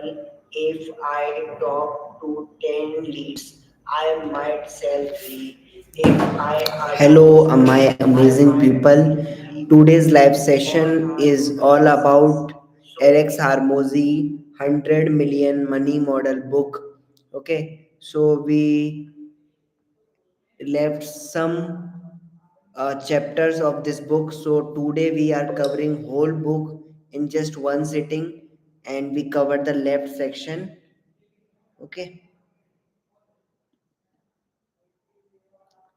If I talk to 10 leads, I might sell 3. If I Hello, advise my 10, I amazing might people. leave Today's live 4 session hours is to all discuss. about So, Eric's Harmozi 100 million money model book. Okay, so we left some chapters of this book. So today we are covering whole book in just one sitting, and we covered the left section. Okay,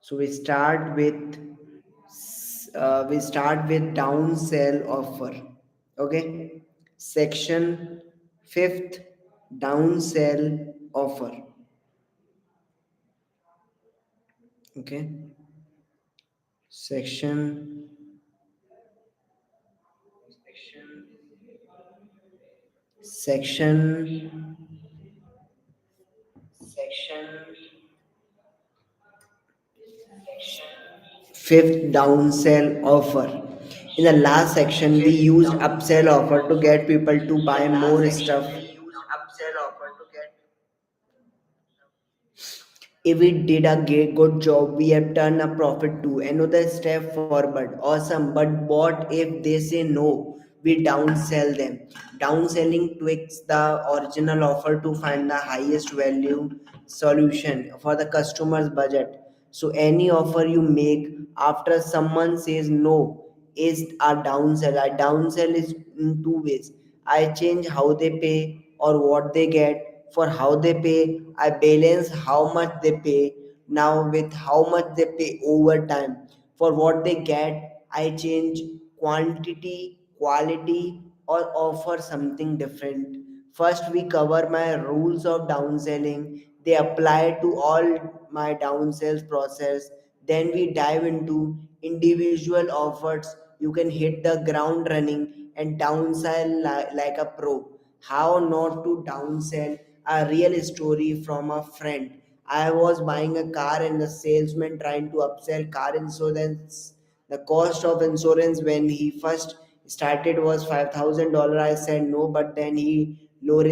so we start with down sell offer. Okay, section fifth, down sell offer. Okay, section section section fifth, down sell offer. In the last section we fifth used upsell downsell offer to offer. get people to In buy the last more section, stuff. we use upsell offer to get. If we did a good job, we have turned a profit too. Another step forward. Awesome. But what if they say no? We downsell them. Downselling tweaks the original offer to find the highest value solution for the customer's budget. So any offer you make after someone says no is a downsell. A downsell is in two ways. I change how they pay or what they get. For how they pay, I balance how much they pay now with how much they pay over time. For what they get, I change quantity, quality, or offer something different. First, we cover my rules of downselling. They apply to all my downsells process. Then we dive into individual offers. You can hit the ground running and downsell like a pro. How not to downsell, a real story from a friend. I was buying a car and the salesman trying to upsell car insurance. The cost of insurance when he first started was $5,000. I said no, but then he lowered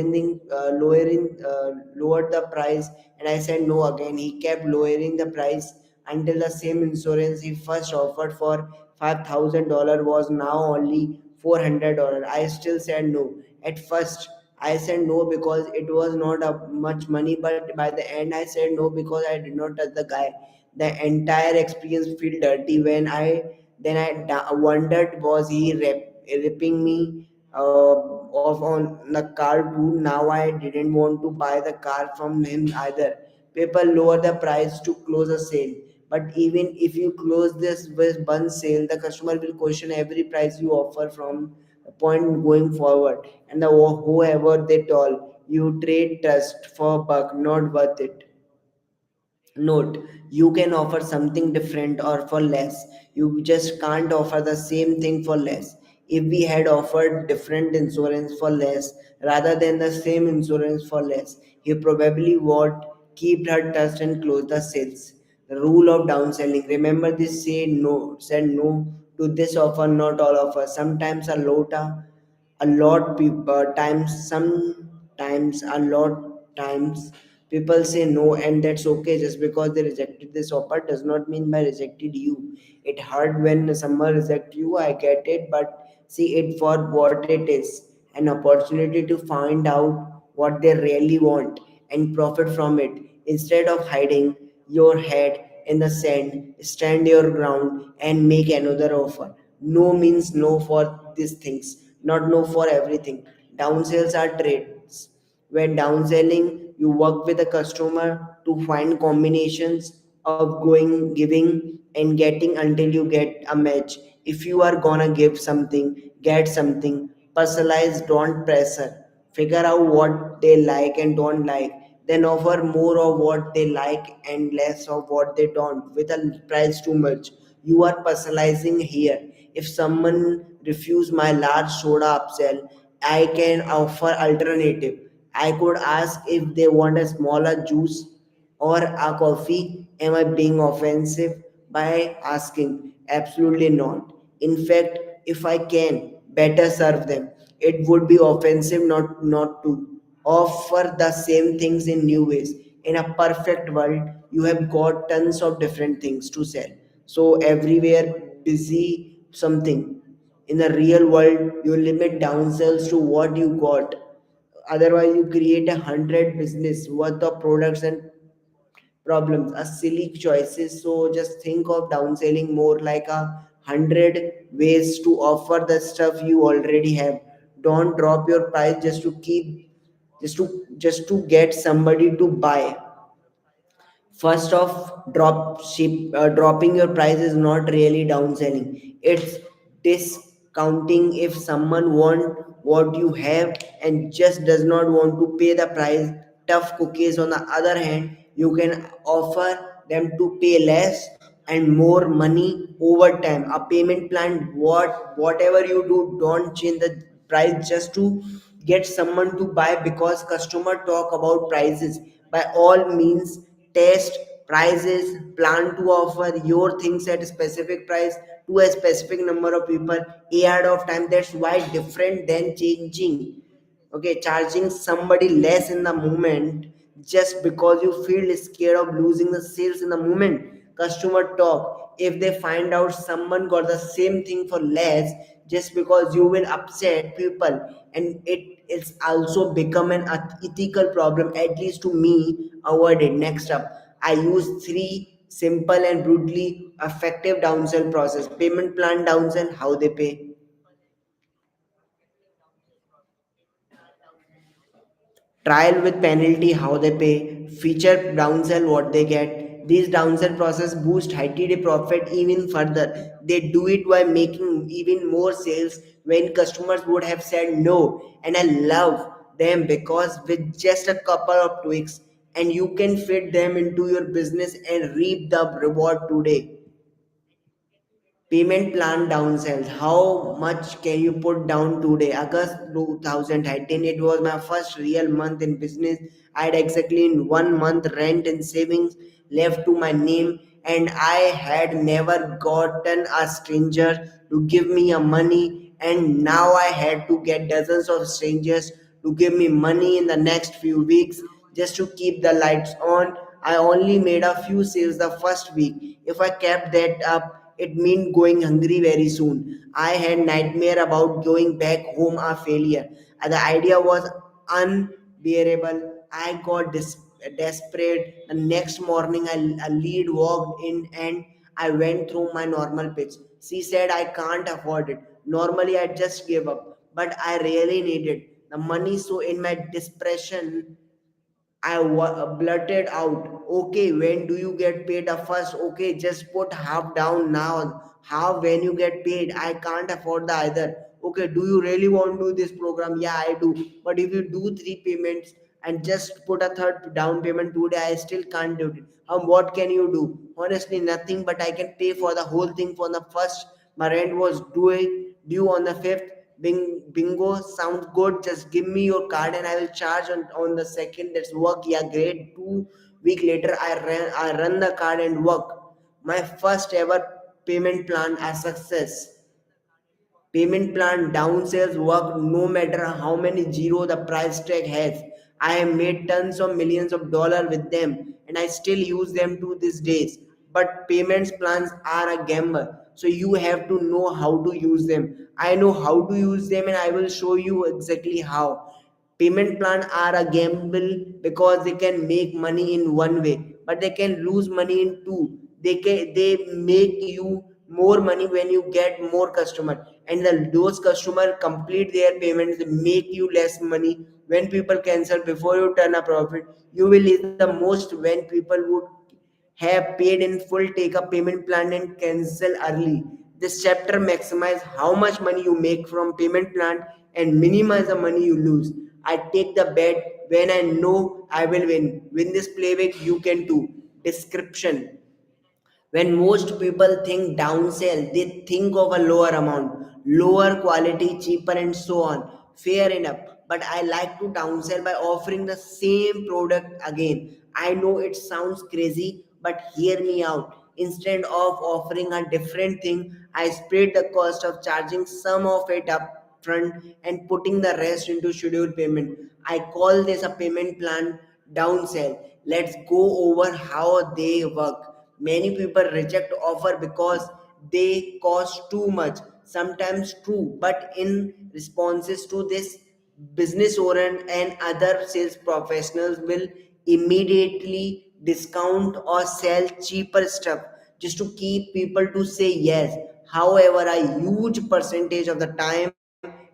the price, and I said no again. He kept lowering the price until the same insurance he first offered for $5,000 was now only $400. I still said no. At first, I said no because it was not a much money, but by the end, I said no because I did not touch the guy. The entire experience felt dirty when I wondered, was he ripping me off on the car too? Now I didn't want to buy the car from him either. People lower the price to close a sale, but even if you close this with one sale, the customer will question every price you offer from the point going forward. And whoever they told you, trade trust for buck, not worth it. Note, you can offer something different or for less. You just can't offer the same thing for less. If we had offered different insurance for less rather than the same insurance for less, he probably would keep her trust and close the sales. The rule of downselling. Remember this, said no to this offer, not all offer. Sometimes a lot people times sometimes a lot times people say no, and that's okay. Just because they rejected this offer does not mean by rejected you. It hurt when someone reject you, I get it, but see it for what it is, an opportunity to find out what they really want and profit from it. Instead of hiding your head in the sand, stand your ground and make another offer. No means no for these things, not no for everything. Downsells are trades. When downselling, you work with the customer to find combinations of going, giving, and getting until you get a match. If you are gonna give something, get something. Personalize, don't pressure. Figure out what they like and don't like. Then offer more of what they like and less of what they don't. With a price too much, you are personalizing here. If someone refuse my large soda upsell, I can offer alternative. I could ask if they want a smaller juice or a coffee. Am I being offensive by asking? Absolutely not. In fact, if I can better serve them, it would be offensive not to. offer the same things in new ways. In a perfect world, you have got tons of different things to sell, so everywhere busy something. In the real world, you limit downsells to what you got. Otherwise, you create 100 business worth of products and problems, a silly choices. So just think of downselling more like 100 ways to offer the stuff you already have. Don't drop your price just to get somebody to buy. First off, dropping your price is not really downselling. It's discounting. If someone want what you have and just does not want to pay the price, tough cookies. On the other hand, you can offer them to pay less and more money over time. A payment plan, whatever you do, don't change the price just to get someone to buy because customer talk about prices. By all means, test prices, plan to offer your things at a specific price to a specific number of people ahead of time. That's why different than charging somebody less in the moment just because you feel scared of losing the sales in the moment. Customer talk, if they find out someone got the same thing for less, just because you will upset people, and it's also become an ethical problem, at least to me. Avoid it. Next up, I use three simple and brutally effective downsell process. Payment plan downsell, how they pay. Trial with penalty, how they pay. Feature downsell, what they get. These downsell process boost 30-day profit even further. They do it by making even more sales when customers would have said no. And I love them because with just a couple of tweaks, and you can fit them into your business and reap the reward today. Payment plan downsells. How much can you put down today? August 2013, it was my first real month in business. I had exactly in 1 month rent and savings left to my name, and I had never gotten a stranger to give me a money, and now I had to get dozens of strangers to give me money in the next few weeks just to keep the lights on. I only made a few sales the first week. If I kept that up, it meant going hungry very soon. I had nightmare about going back home a failure. The idea was unbearable. I got desperate. The next morning, a lead walked in and I went through my normal pitch. She said, I can't afford it. Normally, I just give up, but I really needed the money. So, in my desperation, blurted out, okay, when do you get paid the first? Okay, just put half down now. Half when you get paid. I can't afford the either. Okay, do you really want to do this program? Yeah, I do. But if you do three payments and just put a third down payment today, I still can't do it. What can you do? Honestly, nothing, but I can pay for the whole thing for the first. My rent was due on the 5th. Bingo, sounds good. Just give me your card and I will charge on the second. That's work. Yeah, great. 2 week later, I run the card and work. My first ever payment plan a success. Payment plan downsells work no matter how many zero the price tag has. I have made tons of millions of dollars with them and I still use them to these days. But payments plans are a gamble. So you have to know how to use them. I know how to use them and I will show you exactly how. Payment plan are a gamble because they can make money in one way, but they can lose money in two. They make you more money when you get more customer, and those customer complete their payments. They make you less money when people cancel before you turn a profit. You will eat the most when people would have paid in full, take a payment plan and cancel early. This chapter maximize how much money you make from payment plan and minimize the money you lose. I take the bet when I know I will win. Win this playback, you can too. Description: when most people think downsell, they think of a lower amount, lower quality, cheaper, and so on. Fair enough. But I like to downsell by offering the same product again. I know it sounds crazy, but hear me out. Instead of offering a different thing, I spread the cost of charging some of it up front and putting the rest into scheduled payment. I call this a payment plan downsell. Let's go over how they work. Many people reject offer because they cost too much. Sometimes true, but in responses to this, business owner and other sales professionals will immediately discount or sell cheaper stuff just to keep people to say yes. However, a huge percentage of the time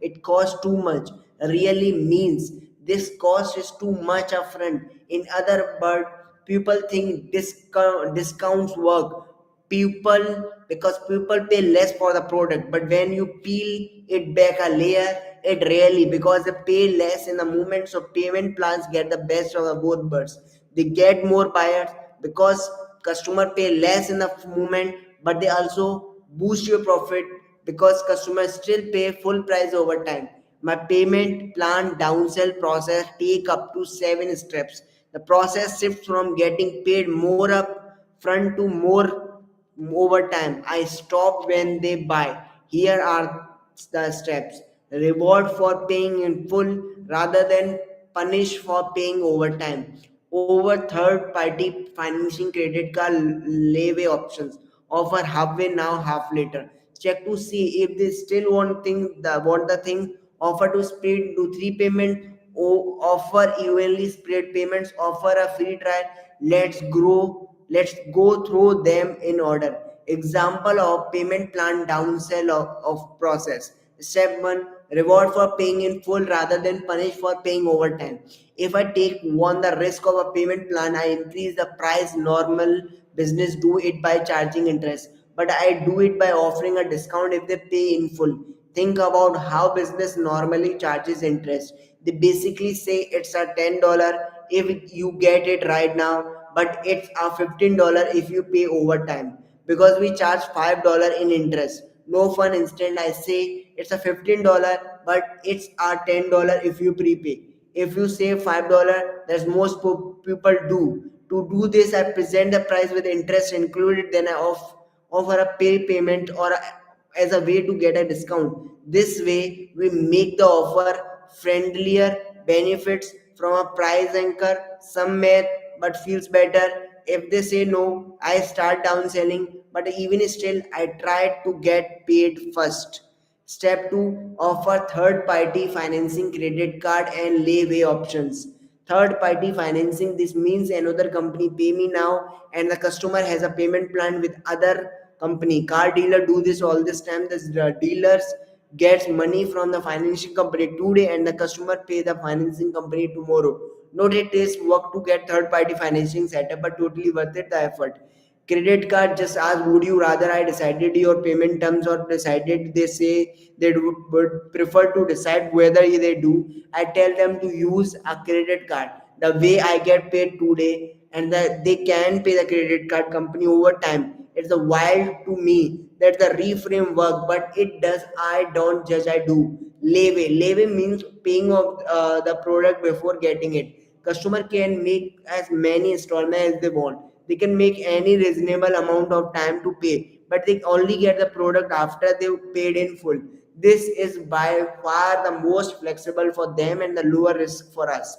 it costs too much really means this cost is too much upfront. In other words, people think discounts work people because people pay less for the product, but when you peel it back a layer, it really because they pay less in the moment. So payment plans get the best of the both worlds. They get more buyers because customer pay less in the moment, but they also boost your profit because customers still pay full price over time. My payment plan downsell process take up to 7 steps. The process shifts from getting paid more up front to more over time. I stop when they buy. Here are the steps. Reward for paying in full rather than punish for paying over time. Over third party financing credit card layaway options. Offer halfway now, half later. Check to see if they still want the thing. Offer to split into three payment. Offer evenly spread payments. Offer a free trial. Let's go through them in order. Example of payment plan downsell of process. Step 1, reward for paying in full rather than punish for paying overtime. If I take one the risk of a payment plan, I increase the price. Normal business do it by charging interest, but I do it by offering a discount if they pay in full. Think about how business normally charges interest. They basically say it's a $10 if you get it right now, but it's a $15 if you pay overtime because we charge $5 in interest. No fun instant. I say it's a $15, but it's a $10 if you prepay. If you save $5, that's most people do. To do this, I present the price with interest included, then I offer a pay payment as a way to get a discount. This way, we make the offer friendlier, benefits from a price anchor, some math, but feels better. If they say no, I start down selling, but even still, I try to get paid first. Step 2, offer third party financing, credit card and layaway options. Third party financing, this means another company pay me now and the customer has a payment plan with other company. Car dealer do this all this time. The dealers gets money from the financing company today and the customer pay the financing company tomorrow. Not it is work to get third party financing setup, but totally worth it the effort. Credit card just ask, would you rather I decided your payment terms or decided? They say they would prefer to decide whether they do. I tell them to use a credit card. The way I get paid today and that they can pay the credit card company over time. It's a wild to me that the reframe work, but it does. I don't judge, I do. Layaway means paying of the product before getting it. Customer can make as many installments as they want. They can make any reasonable amount of time to pay, but they only get the product after they've paid in full. This is by far the most flexible for them and the lower risk for us.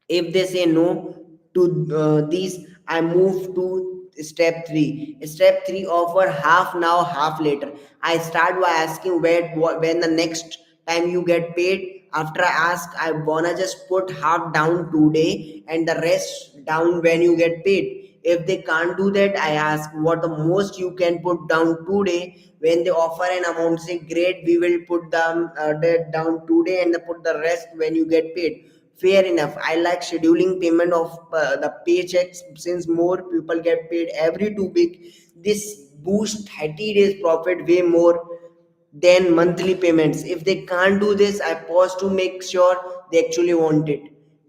If they say no to these, I move to step 3. Step 3, offer half now, half later. I start by asking when the next time you get paid. After I ask, I wanna just put half down today and the rest down when you get paid. If they can't do that, I ask what the most you can put down today. When they offer an amount, say great, we will put them that down today and put the rest when you get paid. Fair enough. I like scheduling payment of the paychecks since more people get paid every 2 week. This boosts 30 days profit way more than monthly payments. If they can't do this, I pause to make sure they actually want it.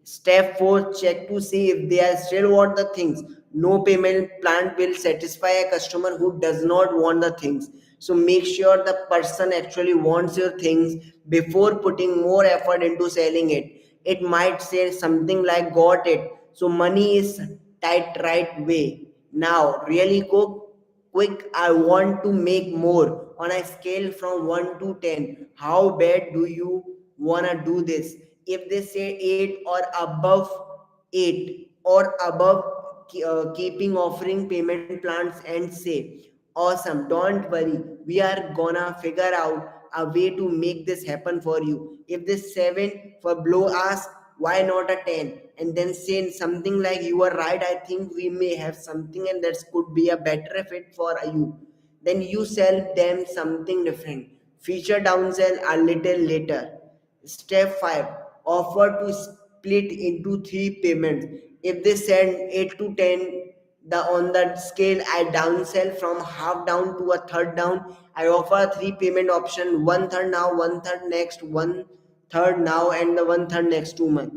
Step 4, check to see if they are still want the things. No payment plan will satisfy a customer who does not want the things. So make sure the person actually wants your things before putting more effort into selling it. It might say something like got it. So money is tight right way. Now really quick, I want to make more. On a scale from 1 to 10, how bad do you wanna do this? If they say 8 or above 8 or above, keeping offering payment plans and say, awesome, don't worry, we are gonna figure out a way to make this happen for you. If this 7 for blow, ask why not a 10, and then say something like, you are right, I think we may have something and that could be a better fit for you. Then you sell them something different. Feature downsell a little later. Step 5, offer to split into 3 payments. If they send 8 to 10, the on that scale I downsell from half down to a third down. I offer a 3 payment option, one third now, one third next, one third now, and the one third next 2 months.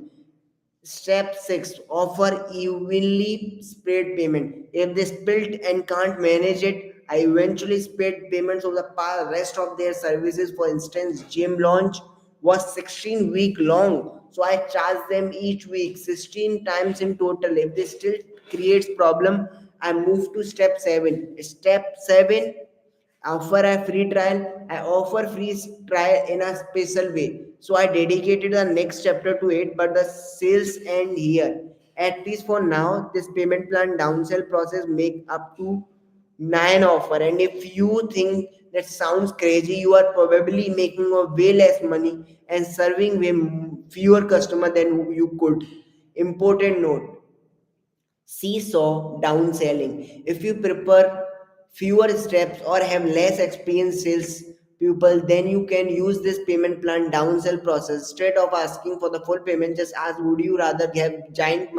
Step 6, offer evenly spread payment. If they split and can't manage it, I eventually spread payments of the rest of their services. For instance, gym launch was 16-week long, so I charge them each week 16 times in total. If they still creates problem, I move to step 7. Step 7, offer a free trial. I offer free trial in a special way, so I dedicated the next chapter to it, but the sales end here. At least for now, this payment plan downsell process make up to 9 offer, and if you think that sounds crazy, you are probably making a way less money and serving way fewer customer than you could. Important note: seesaw downselling. If you prefer fewer steps or have less experienced sales people, then you can use this payment plan downsell process. Instead of asking for the full payment, just ask, would you rather have giant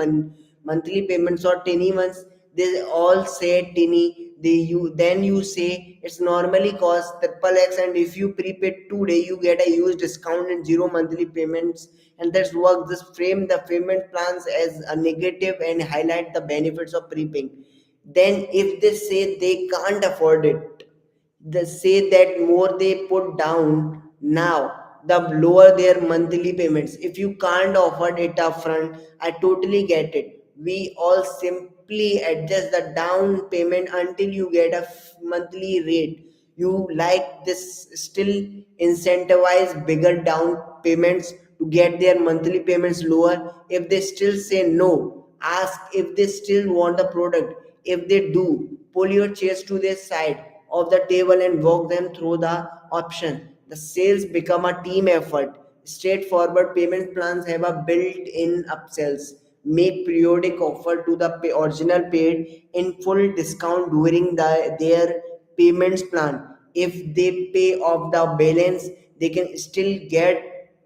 monthly payments or tiny ones? They all say tiny. Then you say it's normally cost triple X, and if you prepay today, you get a huge discount and zero monthly payments. And that's work. This frame the payment plans as a negative and highlight the benefits of prepaying. Then if they say they can't afford it, they say that more they put down now, the lower their monthly payments. If you can't offer it upfront, I totally get it. We all simply adjust the down payment until you get a monthly rate you like. This still incentivize bigger down payments to get their monthly payments lower. If they still say no, ask if they still want the product. If they do, pull your chairs to their side of the table and walk them through the option. The sales become a team effort. Straightforward payment plans have a built-in upsells. Make periodic offer to the original paid in full discount during their payments plan. If they pay off the balance, they can still get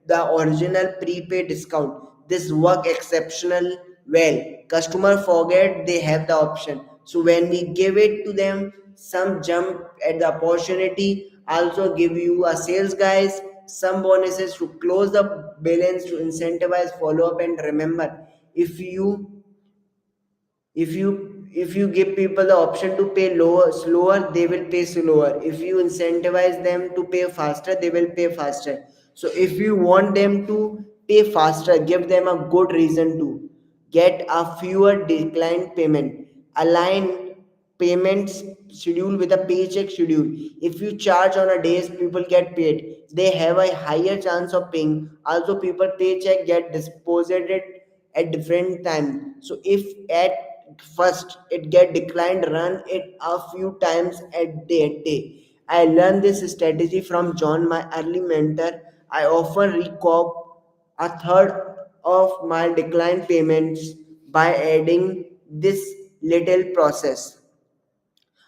the original prepaid discount. This work exceptional well. Customer forget they have the option. So when we give it to them, some jump at the opportunity. Also give you a sales guys, some bonuses to close the balance to incentivize follow up. And remember, if you if you give people the option to pay lower slower, they will pay slower. If you incentivize them to pay faster, they will pay faster. So if you want them to pay faster, give them a good reason to get a fewer declined payment. Align payments schedule with a paycheck schedule. If you charge on a days people get paid, they have a higher chance of paying. Also, people paycheck get deposited at different times. So if at first it get declined, run it a few times at day. I learned this strategy from John, my early mentor. I often recoup a third of my declined payments by adding this little process.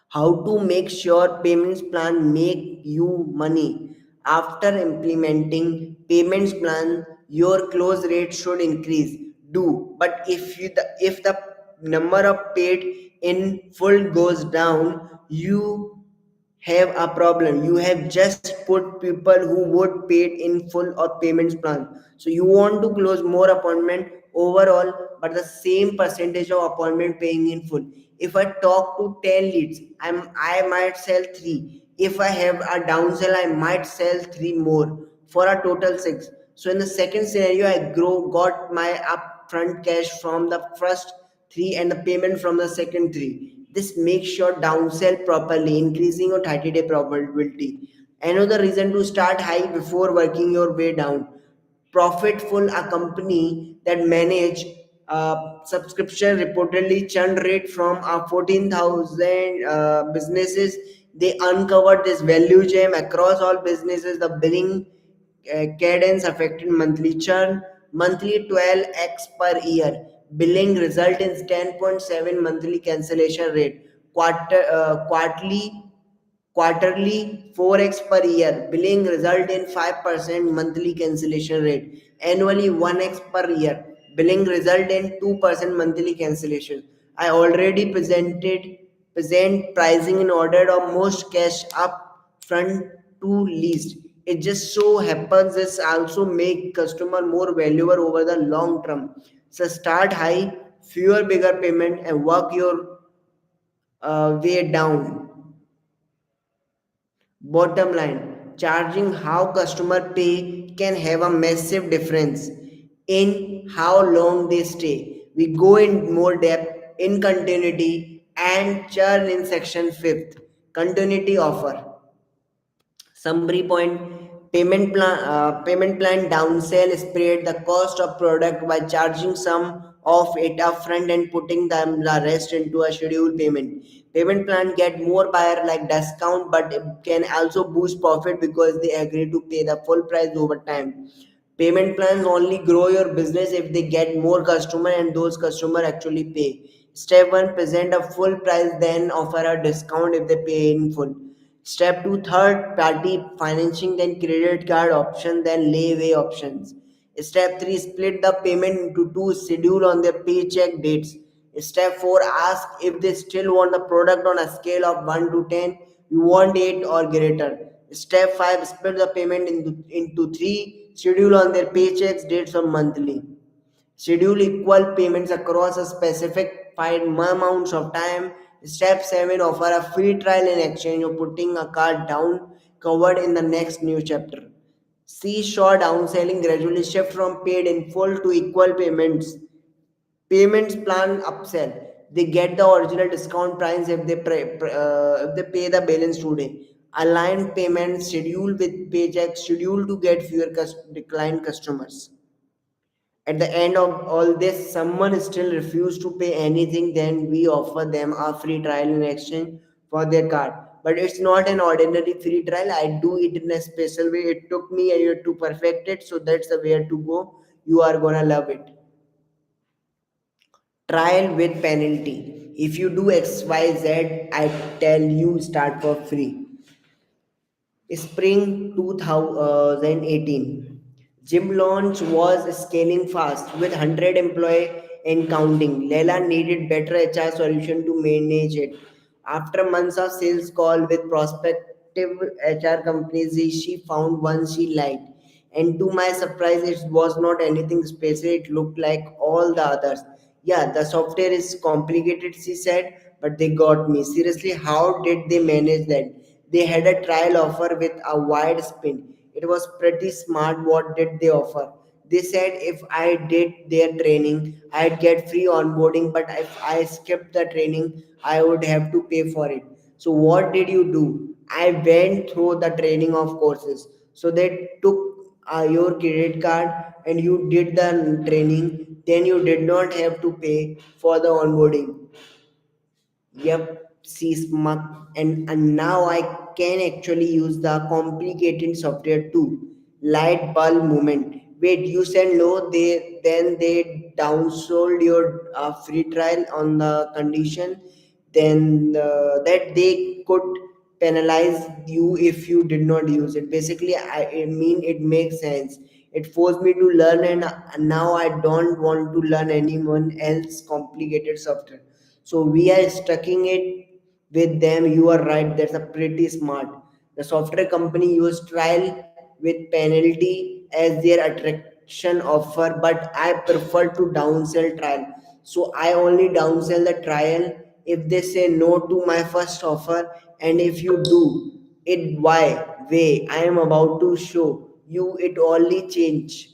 How to make sure payments plan make you money. After implementing payments plan, your close rate should increase. Do but if the number of paid in full goes down, you have a problem. You have just put people who would pay it in full or payments plan. So you want to close more appointment overall, but the same percentage of appointment paying in full. If I talk to 10 leads, I might sell 3. If I have a downsell, I might sell 3 more for a total 6. So in the second scenario, I got my upfront cash from the first 3 and the payment from the second 3. This makes sure downsell properly, increasing your 30-day probability. Another reason to start high before working your way down. profitful. A company that manage subscription reportedly churn rate from 14,000 businesses. They uncovered this value gem across all businesses. The billing cadence affected monthly churn, monthly 12x per year. Billing result in 10.7 monthly cancellation rate. Quarterly 4x per year. Billing result in 5% monthly cancellation rate. Annually 1x per year. Billing result in 2% monthly cancellation. I already present pricing in order of most cash up front to least. It just so happens this also make customer more valuable over the long term. So start high, fewer bigger payment and work your way down. Bottom line, charging how customer pay can have a massive difference in how long they stay. We go in more depth in continuity and churn in section 5th. Continuity offer. Summary point, payment plan downsell spread the cost of product by charging some of it upfront and putting them the rest into a scheduled payment. Payment plan get more buyer like discount, but it can also boost profit because they agree to pay the full price over time. Payment plans only grow your business if they get more customer and those customer actually pay. Step 1, present a full price, then offer a discount if they pay in full. Step 2, third party financing, then credit card option, then layaway options. Step 3, split the payment into two, schedule on their paycheck dates. Step 4, ask if they still want the product on a scale of 1 to 10. You want 8 or greater. Step 5, split the payment into 3, schedule on their paychecks, dates or monthly. Schedule equal payments across a specific amounts of time. Step 7, offer a free trial in exchange of putting a card down covered in the next new chapter. See short downselling gradually shift from paid in full to equal payments. Payments plan upsell. They get the original discount price if they pay the balance today. Align payment schedule with paycheck schedule to get fewer declined customers. At the end of all this, someone still refused to pay anything, then we offer them a free trial in exchange for their card. But it's not an ordinary free trial. I do it in a special way. It took me a year to perfect it, so that's the way to go. You are gonna love it. Trial with penalty. If you do XYZ, I tell you start for free. Spring 2018. Gym launch was scaling fast with 100 employee and counting. Leila needed better HR solution to manage it. After months of sales call with prospective HR companies, she found one she liked. And to my surprise, it was not anything special. It looked like all the others. Yeah, the software is complicated, she said, but they got me. Seriously, how did they manage that? They had a trial offer with a wide spin. It was pretty smart. What did they offer? They said if I did their training, I'd get free onboarding, but if I skipped the training, I would have to pay for it. So, what did you do? I went through the training of courses. So, they took your credit card and you did the training, then you did not have to pay for the onboarding. Yep, she's smart. And now I can actually use the complicated software too. Light bulb movement. Wait, you said no, they downsold your free trial on the condition then that they could penalize you if you did not use it. Basically, I mean it makes sense. It forced me to learn, and now I don't want to learn anyone else complicated software. So we are stucking it with them. You are right. That's a pretty smart. The software company used trial with penalty as their attraction offer, but I prefer to downsell trial. So I only downsell the trial if they say no to my first offer, and if you do it, why? Way I am about to show you it only change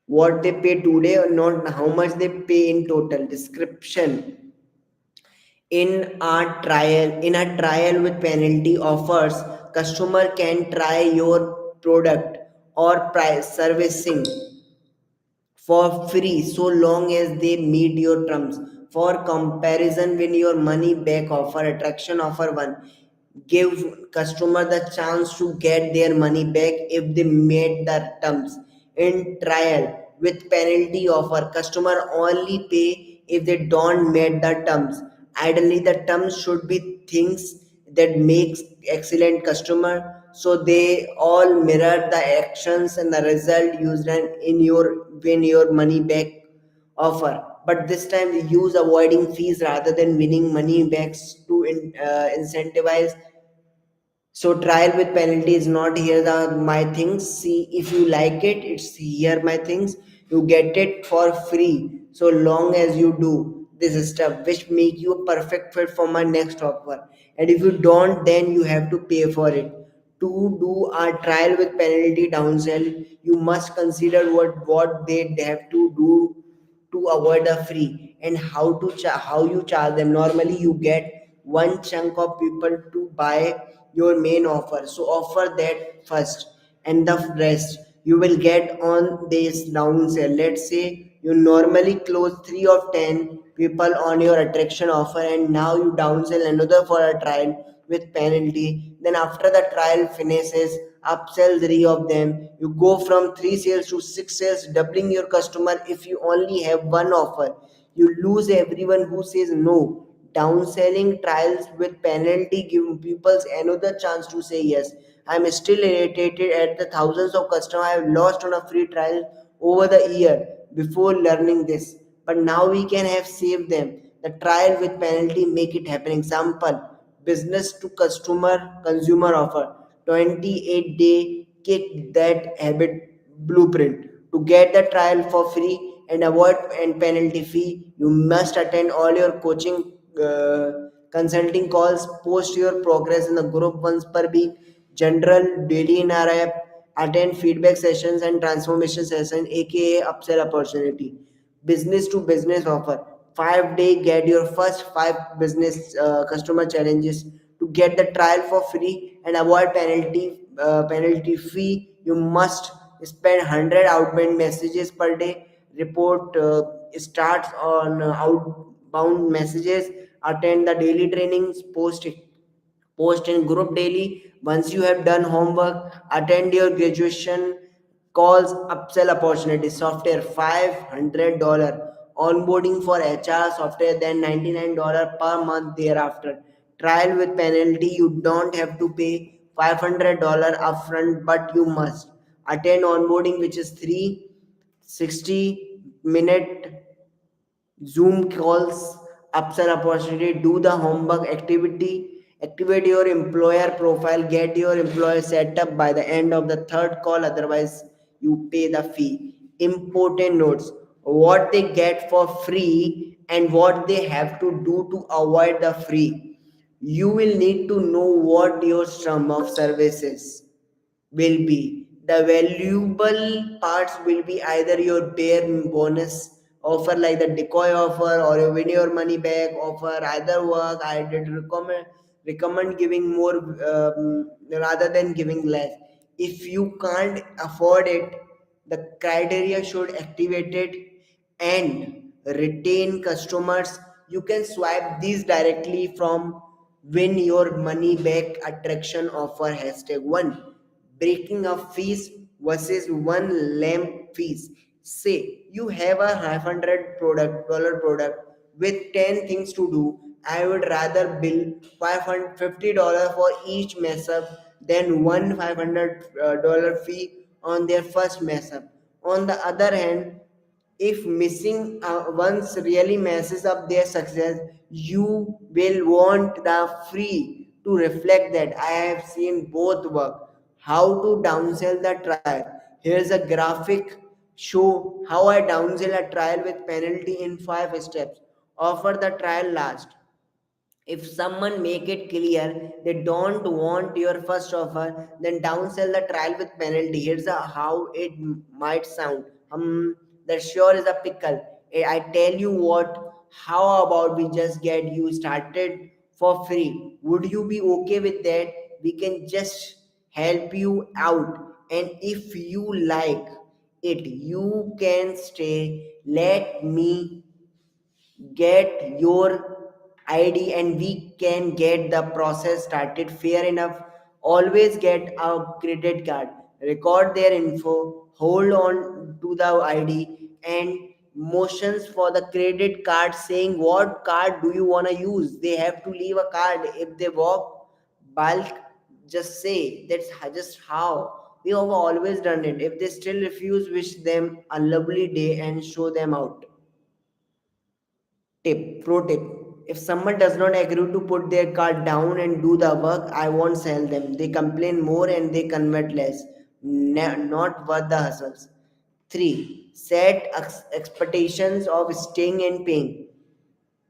what they pay today or not how much they pay in total. Description. In a trial with penalty offers, customer can try your product or price servicing for free so long as they meet your terms. For comparison, when your money back offer, attraction offer one, give customer the chance to get their money back if they meet the terms. In trial with penalty offer, customer only pay if they don't meet the terms. Ideally, the terms should be things that makes excellent customer, so they all mirror the actions and the result used in your win your money back offer. But this time we use avoiding fees rather than winning money backs to incentivize. So trial with penalty is not here the my things. See if you like it, it's here my things. You get it for free so long as you do this stuff, which make you a perfect fit for my next offer. And if you don't, then you have to pay for it. To do a trial with penalty downsell, you must consider what they have to do to avoid the free and how you charge them. Normally you get one chunk of people to buy your main offer, so offer that first and the rest you will get on this downsell. Let's say you normally close 3 of 10 people on your attraction offer, and now you downsell another for a trial with penalty. Then after the trial finishes, upsell 3 of them. You go from 3 sales to 6 sales, doubling your customer. If you only have one offer, you lose everyone who says no. Downselling trials with penalty give people another chance to say yes. I'm still irritated at the thousands of customers I have lost on a free trial over the year before learning this. But now we can have saved them. The trial with penalty make it happen. Example: business to customer consumer offer, 28-day kick that habit blueprint. To get the trial for free and avoid and penalty fee, you must attend all your coaching consulting calls, post your progress in the group once per week, general daily in our app, attend feedback sessions and transformation session, aka upsell opportunity. Business to business offer, 5-day get your first 5 business customer challenges. To get the trial for free and avoid penalty fee, you must spend 100 outbound messages per day. Report starts on outbound messages. Attend the daily trainings. Post in group daily. Once you have done homework, attend your graduation calls. Upsell opportunity software, $500 onboarding for HR software, then $99 per month thereafter. Trial with penalty, you don't have to pay $500 upfront, but you must attend onboarding, which is 360-minute Zoom calls. Upsell opportunity, do the homework activity, activate your employer profile, get your employer set up by the end of the third call, otherwise you pay the fee. Important notes: what they get for free and what they have to do to avoid the free. You will need to know what your sum of services will be. The valuable parts will be either your bare bonus offer like the decoy offer or your win your money back offer. Either work. I did recommend giving more rather than giving less. If you can't afford it, the criteria should activate it and retain customers. You can swipe these directly from win your money back attraction offer hashtag 1. Breaking up fees versus one lamp fees. Say you have a $500 product with 10 things to do. I would rather bill $550 for each mess up than one $500 fee on their first mess up. On the other hand, if missing once really messes up their success, you will want the free to reflect that. I have seen both work. How to downsell the trial: here's a graphic show how I downsell a trial with penalty in 5 steps. Offer the trial last. If someone make it clear they don't want your first offer, then downsell the trial with penalty. Here's how it might sound. That sure is a pickle. I tell you what, how about we just get you started for free? Would you be okay with that? We can just help you out and if you like it you can stay. Let me get your ID and we can get the process started. Fair enough. Always get a credit card. Record their info. Hold on to the ID and motions for the credit card saying what card do you want to use. They have to leave a card. If they walk bulk, just say just how. We have always done it. If they still refuse, wish them a lovely day and show them out. Pro tip. If someone does not agree to put their card down and do the work, I won't sell them. They complain more and they convert less. Not worth the hustles. 3. Set expectations of staying and paying.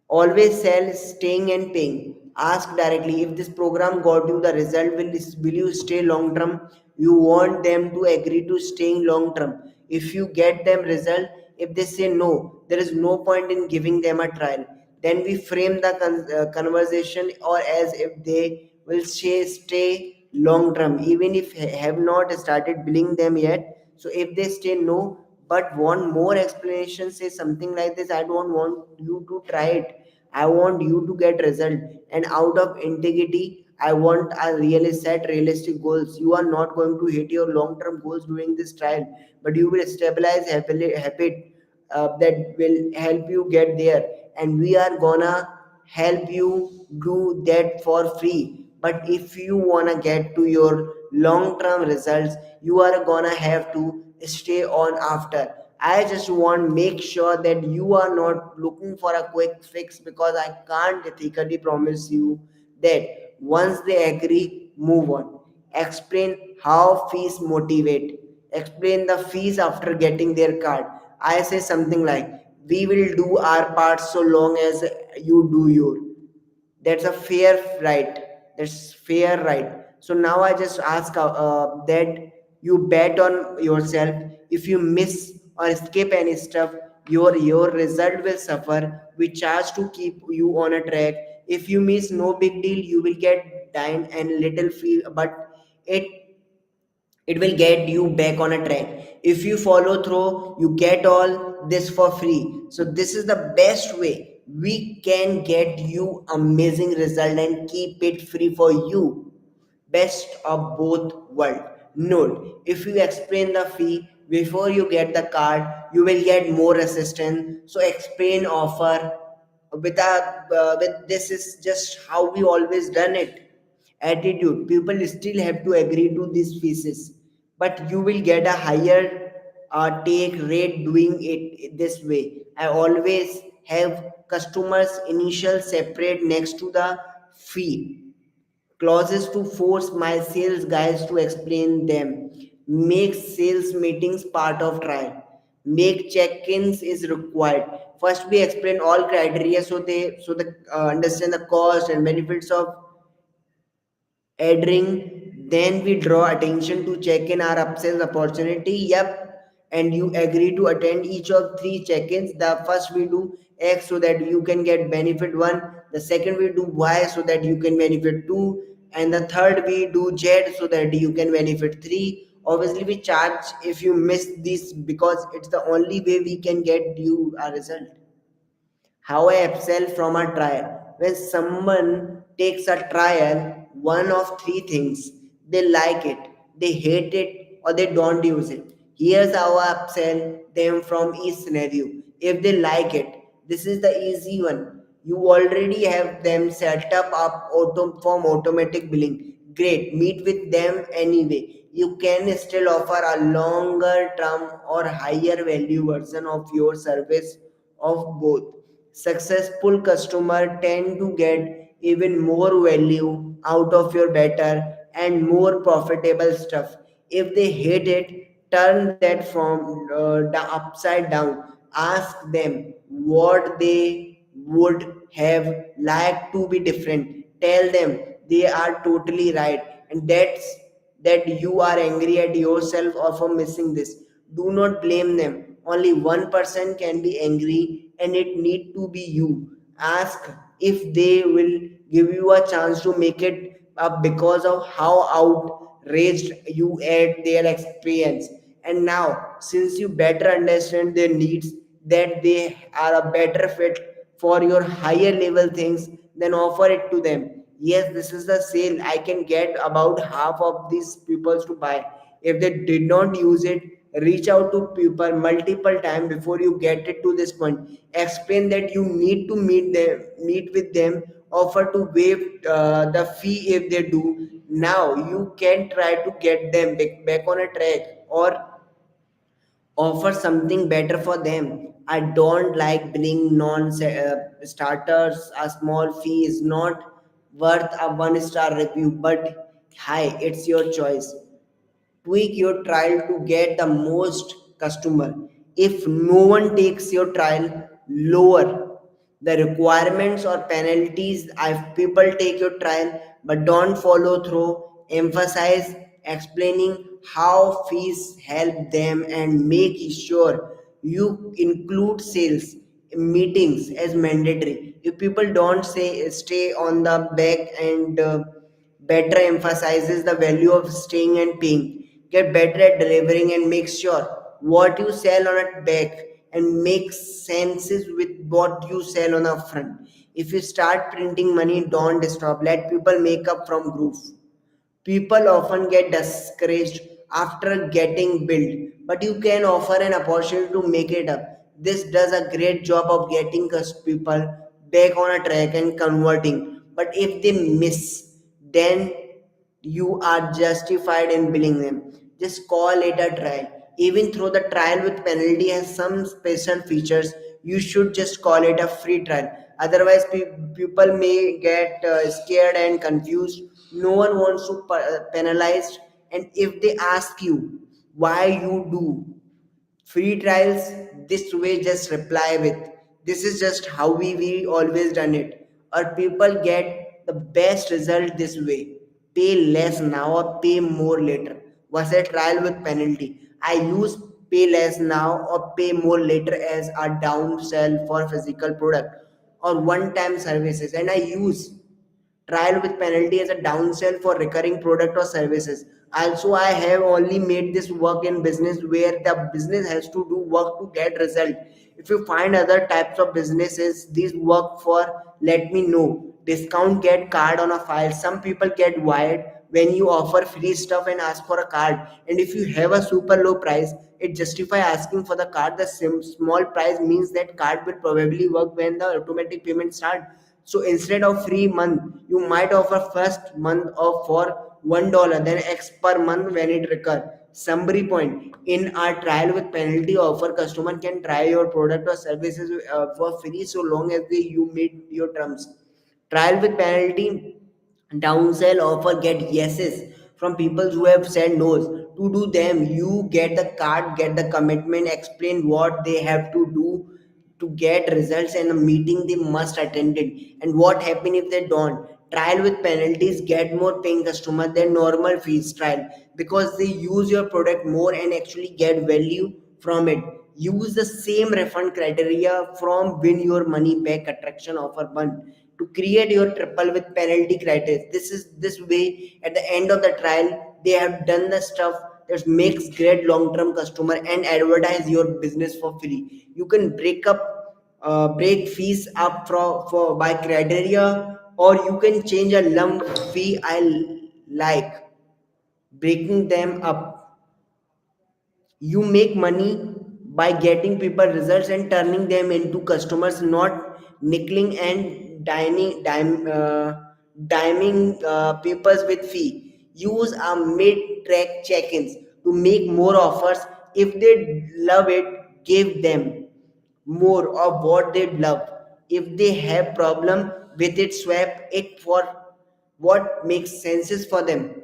Always sell staying and paying. Ask directly if this program got you the result, will you stay long term? You want them to agree to staying long term. If you get them result, if they say no, there is no point in giving them a trial. Then we frame the conversation or as if they will stay long term, even if have not started billing them yet. So if they say no but want more explanation, say something like this: I don't want you to try it, I want you to get result, and out of integrity I want a really set realistic goals. You are not going to hit your long term goals during this trial, but you will stabilize habit that will help you get there, and we are gonna help you do that for free. But if you wanna get to your long term results, you are gonna have to stay on after. I just want make sure that you are not looking for a quick fix, because I can't ethically promise you that. Once they agree, move on. Explain how fees motivate. Explain the fees after getting their card. I say something like, we will do our part so long as you do yours. That's a fair right. That's fair right. So now I just ask that you bet on yourself. If you miss or skip any stuff, your result will suffer. We charge to keep you on a track. If you miss, no big deal, you will get dine and little fee, but it it will get you back on a track. If you follow through, you get all this for free. So this is the best way we can get you amazing result and keep it free for you. Best of both world. Note, if you explain the fee before you get the card, you will get more assistance. So explain offer with this is just how we always done it. Attitude, people still have to agree to these pieces, but you will get a higher take rate doing it this way. I always have customers initial separate next to the fee clauses to force my sales guys to explain them. Make sales meetings part of trial. Make check-ins is required. First we explain all criteria so they understand the cost and benefits of adhering. Then we draw attention to check in our upsells opportunity. Yep. And you agree to attend each of three check-ins. The first we do X so that you can get benefit one. The second we do Y so that you can benefit two. And the third we do Z so that you can benefit three. Obviously we charge if you miss this, because it's the only way we can get you a result. How I upsell from a trial. When someone takes a trial, one of three things: they like it, they hate it, or they don't use it. Here's how I upsell them from each scenario. If they like it, this is the easy one. You already have them set up from automatic billing. Great, meet with them anyway. You can still offer a longer term or higher value version of your service of both. Successful customers tend to get even more value out of your better and more profitable stuff. If they hate it, turn that from the upside down. Ask them what they would have liked to be different. Tell them they are totally right, and that you are angry at yourself or for missing this. Do not blame them. Only one person can be angry, and it need to be you. Ask if they will give you a chance to make it up because of how out raised you at their experience. And now, since you better understand their needs, that they are a better fit for your higher level things, then offer it to them. Yes, this is the sale. I can get about half of these people to buy. If they did not use it, reach out to people multiple times before you get it to this point. Explain that you need to meet with them, offer to waive the fee if they do. Now you can try to get them back on a track, or offer something better for them. I don't like being non starters. A small fee is not worth a 1 star review, but hi, it's your choice. Tweak your trial to get the most customer. If no one takes your trial, lower the requirements or penalties. If people take your trial but don't follow through, emphasize explaining how fees help them, and make sure you include sales meetings as mandatory. If people don't say stay on the back, and better emphasizes the value of staying and paying. Get better at delivering and make sure what you sell on a back and make senses with what you sell on a front. If you start printing money, don't stop. Let people make up from groove. People often get discouraged after getting billed, but you can offer an opportunity to make it up. This does a great job of getting people back on a track and converting. But if they miss, then you are justified in billing them. Just call it a trial. Even though the trial with penalty has some special features, you should just call it a free trial. Otherwise, people may get scared and confused. No one wants to penalize, and if they ask you why you do free trials this way, just reply with, this is just how we always done it, or people get the best result this way. Pay less now or pay more later was a trial with penalty. I use pay less now or pay more later as a downsell for physical product or one time services, and I use trial with penalty as a downsell for recurring product or services. Also, I have only made this work in business where the business has to do work to get result. If you find other types of businesses these work for, let me know. Discount get card on a file. Some people get wired when you offer free stuff and ask for a card, and if you have a super low price, it justify asking for the card. The small price means that card will probably work when the automatic payment start. So instead of free month, you might offer first month of for $1, then X per month when it recur. Summary point: in our trial with penalty offer, customer can try your product or services for free so long as you meet your terms. Trial with penalty downsell offer get yeses from people who have said no's. To do them, you get the card, get the commitment, explain what they have to do to get results, and a meeting they must attend it, and what happen if they don't. Trial with penalties get more paying customer than normal fees trial, because they use your product more and actually get value from it. Use the same refund criteria from win your money back attraction offer one to create your triple with penalty criteria. This way, at the end of the trial, they have done the stuff that makes great long-term customer and advertise your business for free. You can break fees up for by criteria, or you can change a lump fee. I like breaking them up. You make money by getting people results and turning them into customers, not nickeling and diming papers with fee. Use a mid-track check-ins to make more offers. If they love it, give them more of what they love. If they have problem with it, swap it for what makes senses for them.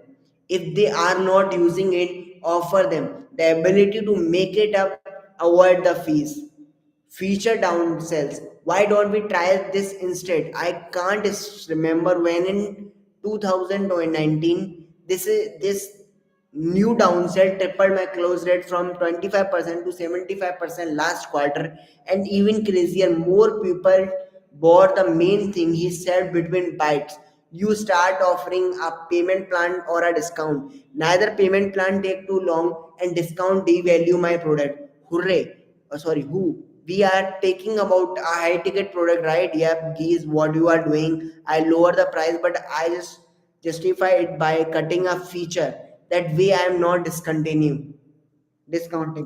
If they are not using it, offer them the ability to make it up. Avoid the fees. Feature downsells. Why don't we try this instead? I can't remember when in 2019 this new downsell tripled my close rate from 25% to 75% last quarter. And even crazier, more people bought the main thing he said between bites. you start offering a payment plan or a discount. Neither payment plan take too long and discount devalue my product. Hooray. Sorry, who? We are taking about a high ticket product, right? Yeah, geez, what you are doing, I lower the price, but I just justify it by cutting a feature. That way I am not discounting.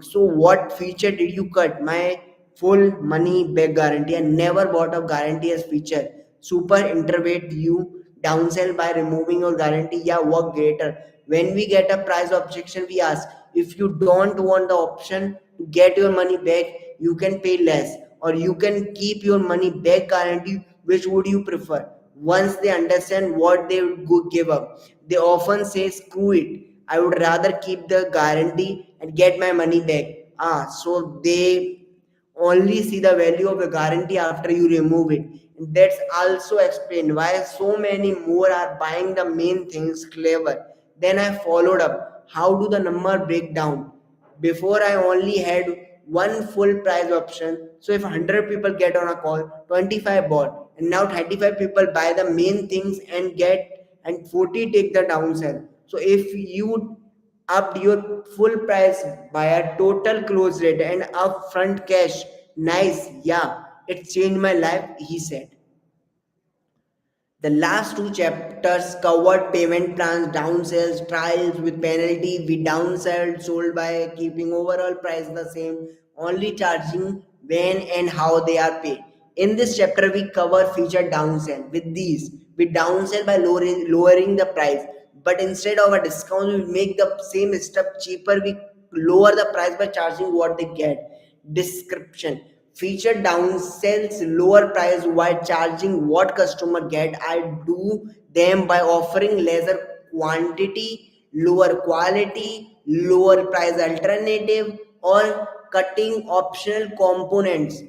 So what feature did you cut? My full money back guarantee. I never bought a guarantee as feature. Super intervate you downsell by removing your guarantee. Yeah, work greater. When we get a price objection, we ask if you don't want the option to get your money back, you can pay less or you can keep your money back guarantee. Which would you prefer? Once they understand what they would give up, they often say, screw it. I would rather keep the guarantee and get my money back. So they only see the value of the guarantee after you remove it. And that's also explained why so many more are buying the main things clever. Then I followed up. How do the number break down? Before I only had one full price option. So if 100 people get on a call, 25 bought. And now 35 people buy the main things and 40 take the downsell. So if you upped your full price by a total close rate and upfront cash, nice, yeah, it changed my life, he said. The last two chapters covered payment plans, downsells, trials with penalty. We downsell, sold by keeping overall price the same, only charging when and how they are paid. In this chapter, we cover feature downsell. With these, we downsell by lowering the price. But instead of a discount, we make the same stuff cheaper. We lower the price by charging what they get. Description: feature downsells lower price while charging what customer get. I do them by offering lesser quantity, lower quality, lower price alternative, or cutting optional components.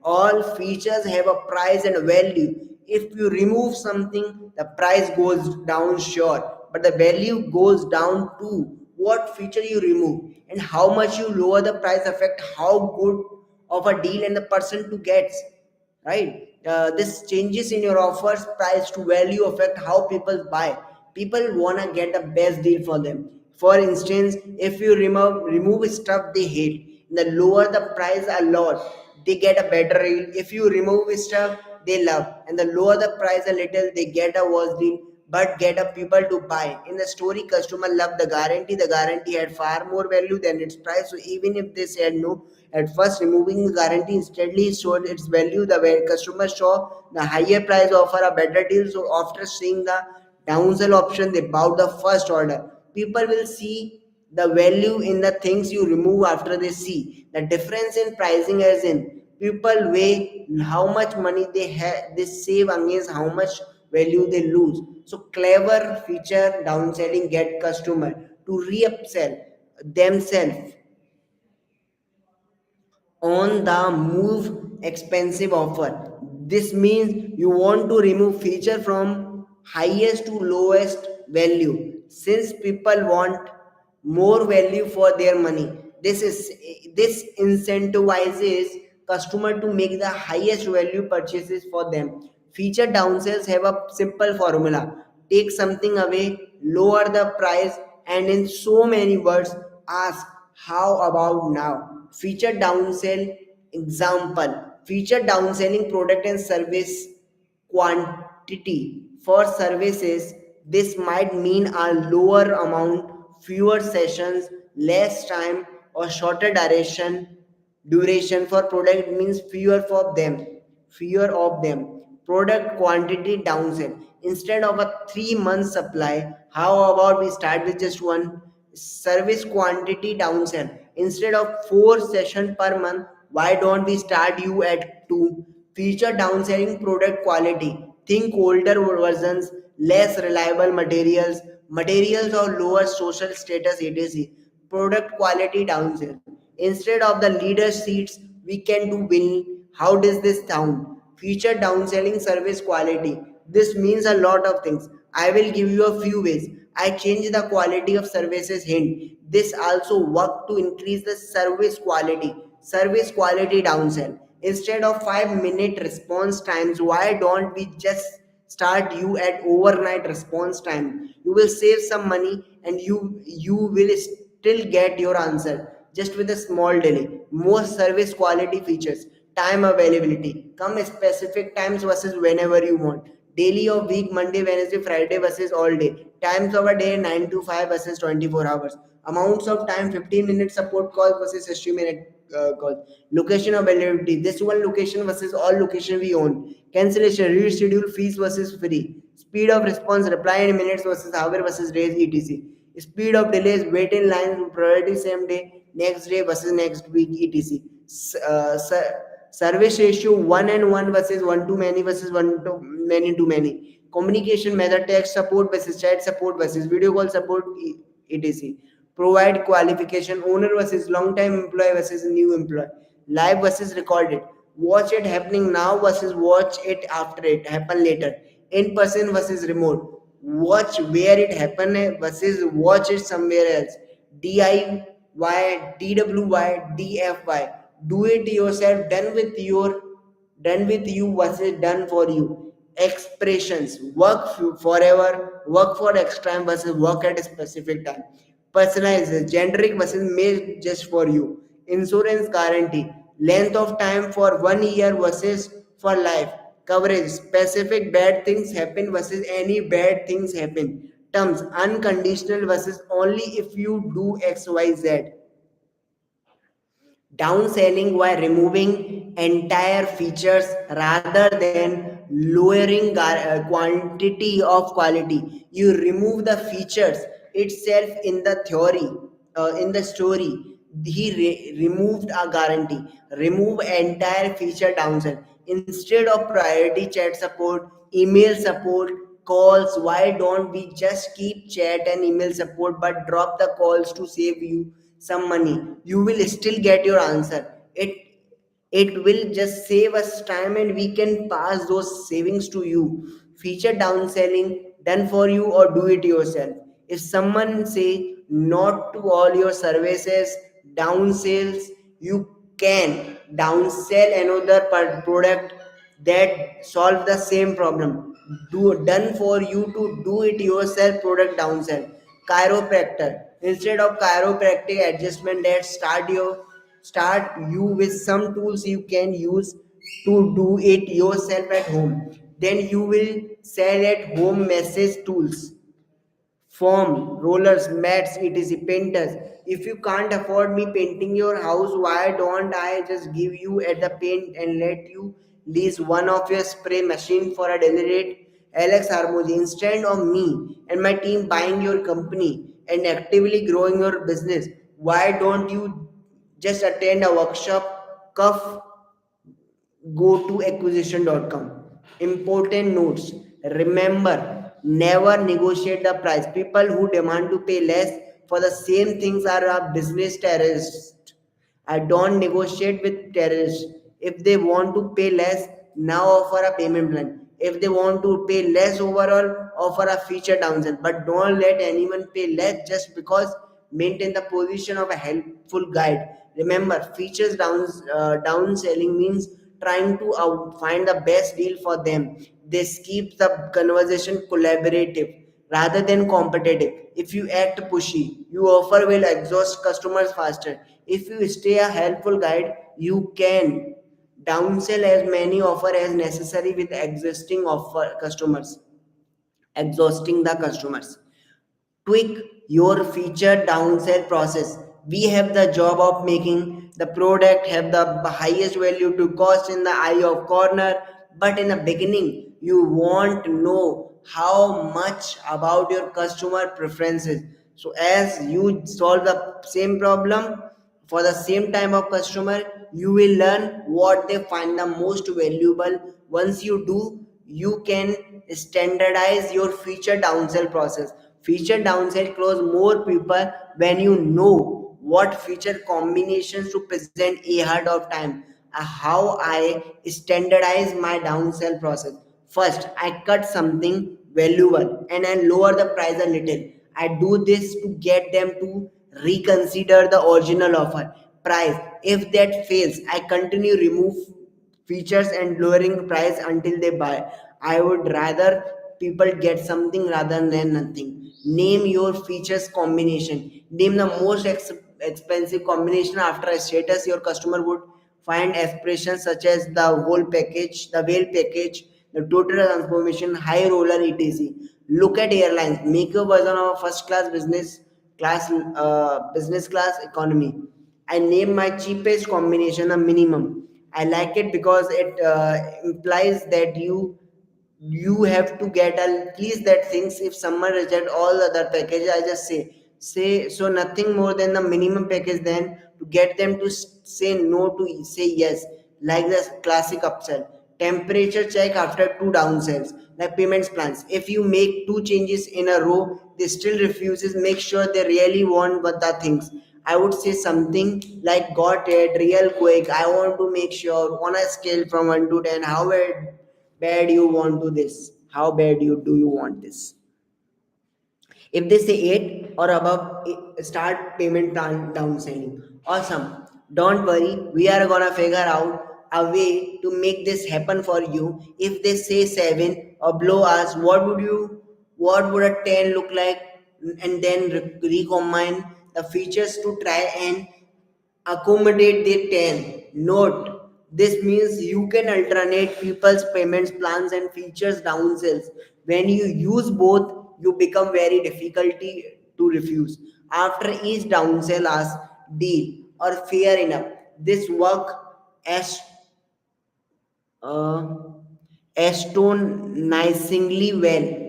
All features have a price and value. If you remove something, the price goes down, sure, but the value goes down too. What feature you remove and how much you lower the price affect how good of a deal and the person to gets, right? This changes in your offers price to value affect how people buy. People want to get the best deal for them. For instance, if you remove stuff they hate, the lower the price a lot, they get a better deal. If you remove stuff they love and the lower the price a little, they get a worse deal but get a people to buy. In the story, customer loved the guarantee. The guarantee had far more value than its price. So even if they said no, at first removing the guarantee steadily showed its value. The way customer saw the higher price offer a better deal. So after seeing the downsell option, they bought the first order. People will see the value in the things you remove after they see the difference in pricing, as in people weigh how much money they save against how much value they lose. So clever feature downselling get customer to re-upsell themselves on the move expensive offer. This means you want to remove feature from highest to lowest value. Since people want more value for their money, this incentivizes customer to make the highest value purchases for them. Feature downsells have a simple formula: take something away, lower the price, and in so many words, ask how about now. Feature downsell example: feature downselling product and service quantity. For services, this might mean a lower amount, fewer sessions, less time, or shorter duration. For product means fewer of them. Product quantity downsell: instead of a 3 month supply, how about we start with just one. Service quantity downsell: instead of 4 session per month, why don't we start you at 2. Feature downselling product quality: think older versions, less reliable materials or lower social status, etc. Product quality downsell: instead of the leader seats, we can do win. How does this sound? Feature downselling service quality: this means a lot of things. I will give you a few ways. I change the quality of services hint. This also work to increase the service quality. Service quality downsell. Instead of 5 minute response times, why don't we just start you at overnight response time? You will save some money and you will still get your answer just with a small delay. More service quality features. Time availability. Come specific times versus whenever you want. Daily or week, Monday, Wednesday, Friday versus all day. Times of a day 9 to 5 versus 24 hours. Amounts of time 15-minute support calls versus 60-minute calls. Location availability. This one location versus all location we own. Cancellation, reschedule fees versus free. Speed of response, reply in minutes versus hour versus days, etc. Speed of delays, wait in line, priority same day, next day versus next week, etc. Service ratio 1 and 1 versus 1 to many versus 1 to many to many. Communication method, text support versus chat support versus video call support, etc. Provide qualification, owner versus long time employee versus new employee. Live versus recorded. Watch it happening now versus watch it after it happen later. In person versus remote. Watch where it happen versus watch it somewhere else. DIY, DWY, DFY. Do it yourself, done with you versus done for you. Expressions, work forever, work for extra time versus work at a specific time. Personalized, generic versus made just for you. Insurance guarantee, length of time for 1 year versus for life. Coverage, specific bad things happen versus any bad things happen. Terms, unconditional versus only if you do XYZ. Downselling by removing entire features rather than lowering quantity of quality. You remove the features itself in the theory, in the story. He removed a guarantee. Remove entire feature downsell. Instead of priority chat support, email support, calls, why don't we just keep chat and email support but drop the calls to save you some money? You will still get your answer. It will just save us time and we can pass those savings to you. Feature downselling, done for you or do it yourself. If someone say not to all your services, downsales, you can downsell another product that solve the same problem. Do done for you to do it yourself product downsell. Chiropractor, instead of chiropractic adjustment, that start you with some tools you can use to do it yourself at home. Then you will sell at home message tools, foam, rollers, mats, etc. Painters. If you can't afford me painting your house, why don't I just give you at the paint and let you lease one of your spray machine for a daily rate? Alex Harmozi, instead of me and my team buying your company and actively growing your business, why don't you just attend a workshop? Cuff, go to acquisition.com. Important notes. Remember, never negotiate the price. People who demand to pay less for the same things are a business terrorist. I don't negotiate with terrorists. If they want to pay less, now offer a payment plan. If they want to pay less overall, offer a feature downsell. But don't let anyone pay less just because. Maintain the position of a helpful guide. Remember, features downselling means trying to find the best deal for them. This keeps the conversation collaborative rather than competitive. If you act pushy, your offer will exhaust customers faster. If you stay a helpful guide, you can downsell as many offer as necessary with existing offer customers, exhausting the customers. Tweak your feature downsell process. We have the job of making the product have the highest value to cost in the eye of corner. But in the beginning, you want to know how much about your customer preferences. So as you solve the same problem for the same time of customer, you will learn what they find the most valuable. Once you do, you can standardize your feature downsell process. Feature downsell close more people when you know what feature combinations to present ahead of time. How I standardize my downsell process. First, I cut something valuable and I lower the price a little. I do this to get them to reconsider the original offer. Price, If that fails, I continue remove features and lowering price until they buy. I would rather people get something rather than nothing. Name your features combination. Name the most expensive combination. After a status, your customer would find expressions such as the whole package, the whale package, the total transformation, high roller, etc. Look at airlines. Make your version of a first class business class economy. I name my cheapest combination a minimum. I like it because it implies that you have to get at least that things. If someone reject all other packages, I just say so, nothing more than the minimum package, then to get them to say no to say yes. Like the classic upsell, temperature check after two downsells. Like payments plans, if you make two changes in a row they still refuses, make sure they really want what the things. I would say something like, got it real quick, I want to make sure on a scale from 1 to 10, how bad you want to this, how bad you do you want this. If they say 8 or above, start payment plan downselling. Awesome, don't worry, we are gonna figure out a way to make this happen for you. If they say 7 or below us, what would a 10 look like? And then recombine the features to try and accommodate the 10. Note, this means you can alternate people's payments plans and features downsells. When you use both, you become very difficulty to refuse. After each downsell, ask deal or fair enough. This work as uh, astonishingly well.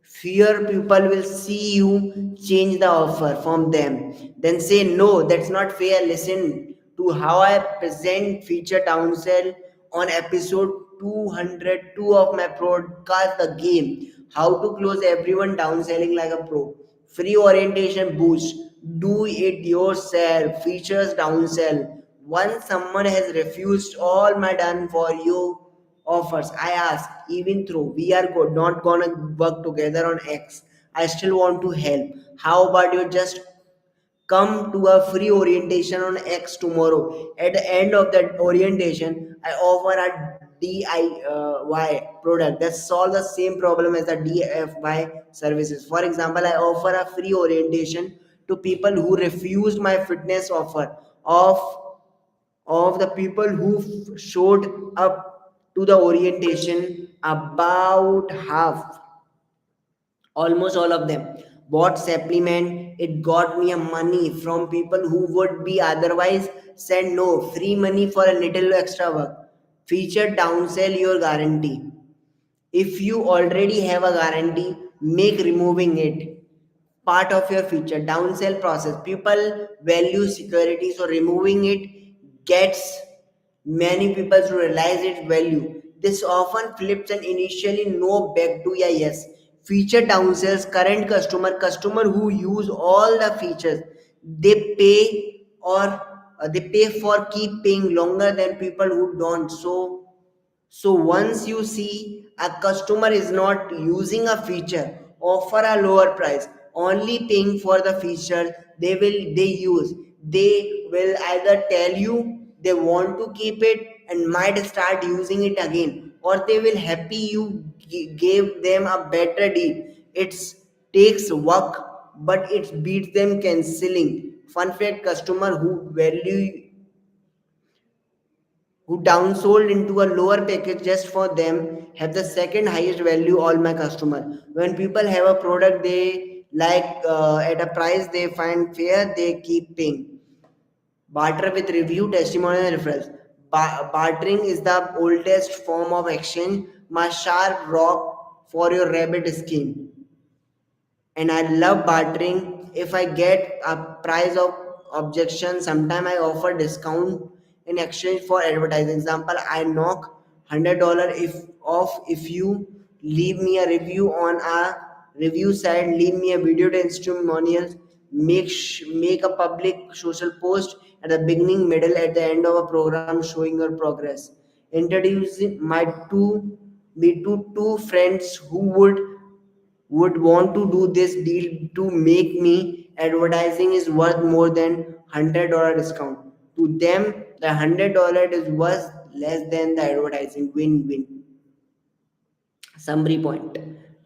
Fewer people will see you change the offer from them. Then say, no, that's not fair. Listen to how I present feature downsell on episode 202 of my podcast, The Game. How to close everyone downselling like a pro. Free orientation boost. Do it yourself. Features downsell. Once someone has refused all my done for you offers, I ask, even though we are not gonna work together on X, I still want to help. How about you just come to a free orientation on X tomorrow? At the end of that orientation, I offer a DIY product that solves the same problem as the DFY services. For example, I offer a free orientation to people who refused my fitness offer. Of the people who showed up to the orientation, about half, almost all of them, bought supplement. It got me a money from people who would be otherwise said no. Free money for a little extra work. Feature downsell your guarantee. If you already have a guarantee, make removing it part of your feature downsell process. People value security, so removing it gets many people to realize its value. This often flips an initially no back to a yes. Feature downsells current customer who use all the features. They pay or they pay for keep paying longer than people who don't. So once you see a customer is not using a feature, offer a lower price, only paying for the feature they use. They will either tell you they want to keep it and might start using it again, or they will happy you gave them a better deal. It takes work, but it beats them canceling. Fun fact: customer who downsold into a lower package just for them have the second highest value all my customer. When people have a product they like at a price they find fair, they keep paying. Barter with review, testimonial, and referrals. Bartering is the oldest form of exchange. My sharp rock for your rabbit scheme. And I love bartering. If I get a price of objection, sometimes I offer discount in exchange for advertising. Example, I knock $100 if off if you leave me a review on a review site, leave me a video testimonial, make a public social post at the beginning, middle, at the end of a program showing your progress. Introducing my two me to two friends who would want to do this deal to make me advertising is worth more than $100 discount. To them, the $100 is worth less than the advertising. Win-win. Summary point.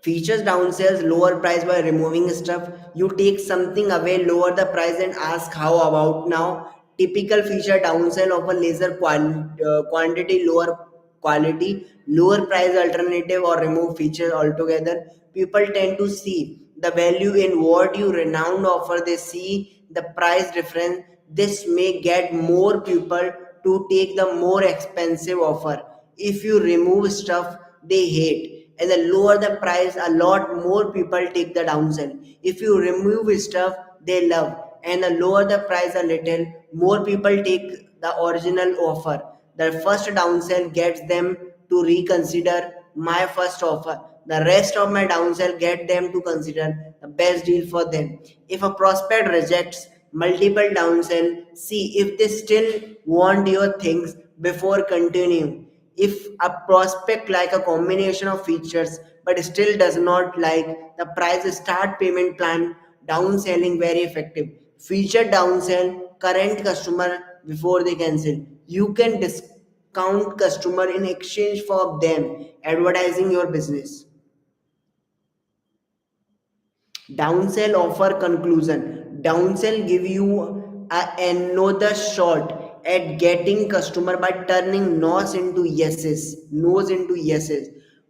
Features downsells lower price by removing stuff. You take something away, lower the price, and ask how about now. Typical feature downsell of a laser quantity, lower quality, lower price alternative, or remove feature altogether. People tend to see the value in what you renowned offer. They see the price difference. This may get more people to take the more expensive offer. If you remove stuff they hate and the lower the price, a lot more people take the downsell. If you remove stuff they love and the lower the price a little, more people take the original offer. The first downsell gets them to reconsider my first offer. The rest of my downsell get them to consider the best deal for them. If a prospect rejects multiple downsell, see if they still want your things before continuing. If a prospect like a combination of features but still does not like the price, start payment plan. Downselling very effective. Feature downsell current customer before they cancel. You can discount customer in exchange for them advertising your business. Downsell offer conclusion. Downsell give you another shot at getting customer by turning no's into yeses.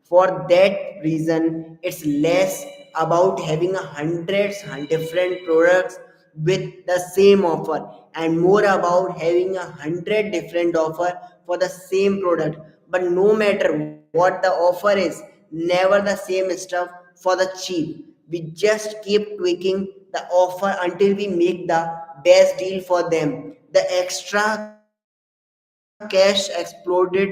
For that reason, it's less about having a hundreds and different products with the same offer and more about having 100 different offer for the same product. But no matter what the offer is, never the same stuff for the cheap. We just keep tweaking the offer until we make the best deal for them. The extra cash exploded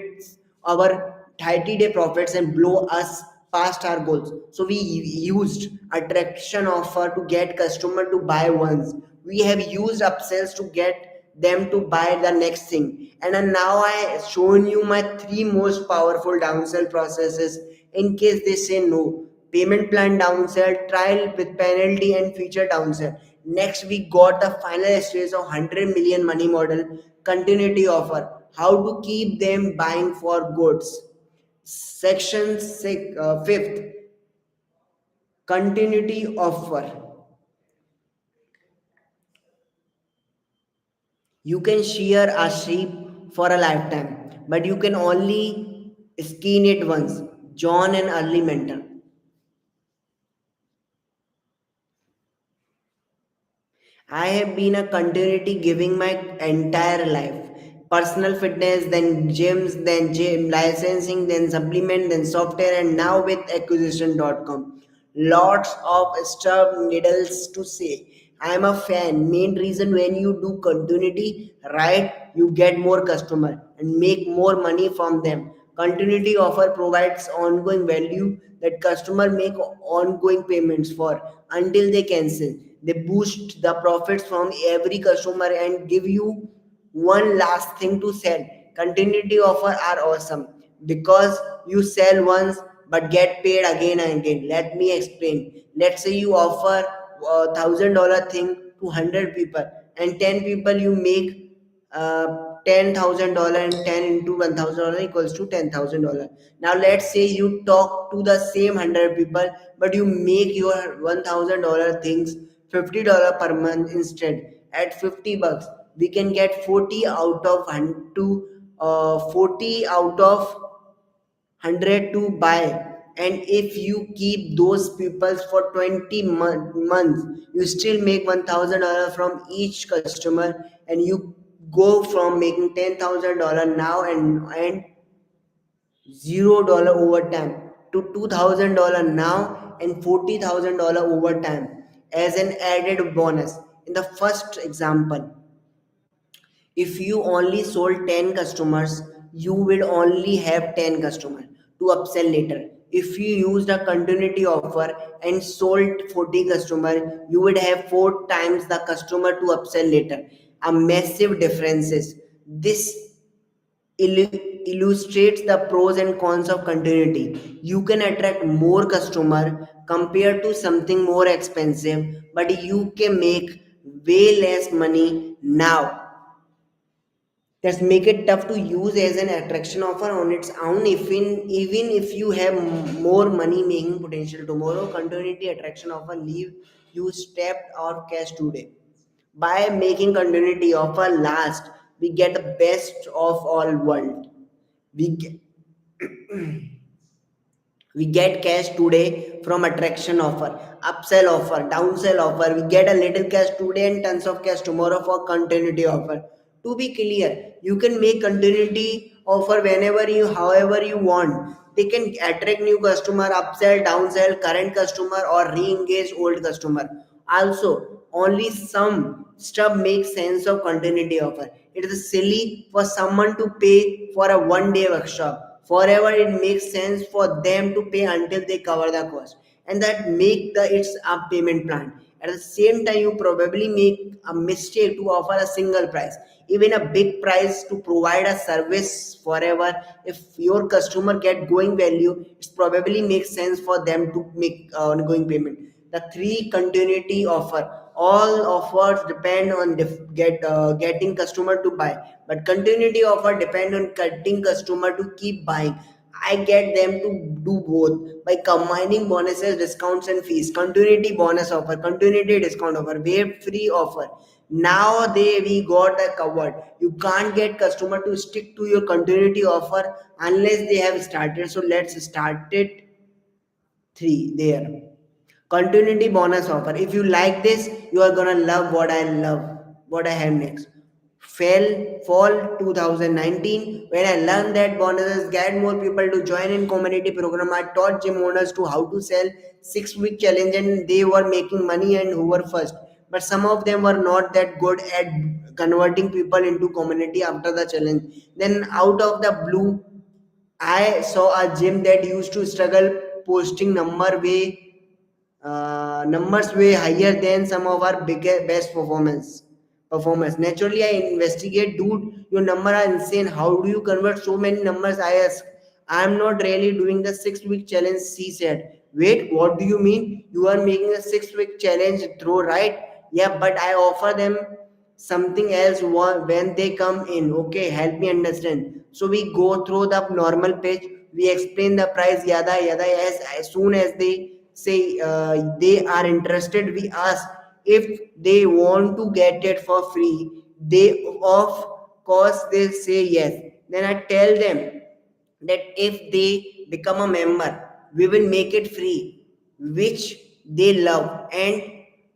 our 30-day profits and blow us past our goals. So we used attraction offer to get customer to buy once. We have used upsells to get them to buy the next thing. And now I shown you my three most powerful downsell processes in case they say no. Payment plan downsell, trial with penalty, and feature downsell. Next, we got the final stage of 100 million money model, continuity offer. How to keep them buying for goods. Section 5th, continuity offer. You can shear a sheep for a lifetime, but you can only skin it once. John, an early mentor. I have been a continuity giving my entire life. Personal fitness, then gyms, then gym licensing, then supplement, then software, and now with acquisition.com. Lots of stuff needles to say. I am a fan. Main reason when you do continuity, right, you get more customer and make more money from them. Continuity offer provides ongoing value that customer make ongoing payments for until they cancel. They boost the profits from every customer and give you one last thing to sell. Continuity offer are awesome because you sell once but get paid again and again. Let me explain. Let's say you offer $1,000 thing to 100 people and 10 people you make uh, $10,000 and 10 into $1,000 equals to $10,000. Now let's say you talk to the same 100 people but you make your $1,000 things $50 per month instead. At 50 bucks we can get 40 out of 100 to 40 out of 100 to buy. And if you keep those people for 20 months you still make $1,000 from each customer, and you go from making $10,000 now and $0 overtime to $2,000 now and $40,000 overtime as an added bonus. In the first example, if you only sold 10 customers, you will only have 10 customers to upsell later. If you used a continuity offer and sold 40 customers, you would have 4 times the customer to upsell later. A massive differences. This illustrates the pros and cons of continuity. You can attract more customer compared to something more expensive, but you can make way less money now That's make it tough to use as an attraction offer on its own. Even if you have more money making potential tomorrow, continuity attraction offer leave you stepped or cash today. By making continuity offer last, we get the best of all world. We get, we get cash today from attraction offer, upsell offer, downsell offer. We get a little cash today and tons of cash tomorrow for continuity offer. To be clear, you can make continuity offer whenever you, however you want. They can attract new customer, upsell, downsell current customer, or re-engage old customer. Also, only some stuff makes sense of continuity offer. It is silly for someone to pay for a 1 day workshop. Forever, it makes sense for them to pay until they cover the cost, and that make the its a payment plan. At the same time, you probably make a mistake to offer a single price, even a big price to provide a service forever. If your customer get going value, it probably makes sense for them to make ongoing payment. The three continuity offer, all offers depend on getting customer to buy, but continuity offer depend on getting customer to keep buying. I get them to do both by combining bonuses, discounts, and fees. Continuity bonus offer, continuity discount offer, wave free offer. Now they we got that covered. You can't get customer to stick to your continuity offer unless they have started. So let's start it. Three there. Continuity bonus offer. If you like this, you are gonna love what I have next. Fall 2019, when I learned that bonuses get more people to join in community program, I taught gym owners to how to sell 6 week challenge, and they were making money and who were first. But some of them were not that good at converting people into community after the challenge. Then out of the blue, I saw a gym that used to struggle posting numbers way higher than some of our biggest best performance. Naturally, I investigate, dude, your number are insane. How do you convert so many numbers? I ask. I'm not really doing the 6 week challenge, she said. Wait, what do you mean? You are making a 6 week challenge through, right? Yeah, but I offer them something else when they come in. Okay, help me understand. So we go through the normal page, we explain the price, yada yada. As soon as they say they are interested, we ask if they want to get it for free. They of course they say yes. Then I tell them that if they become a member, we will make it free, which they love. And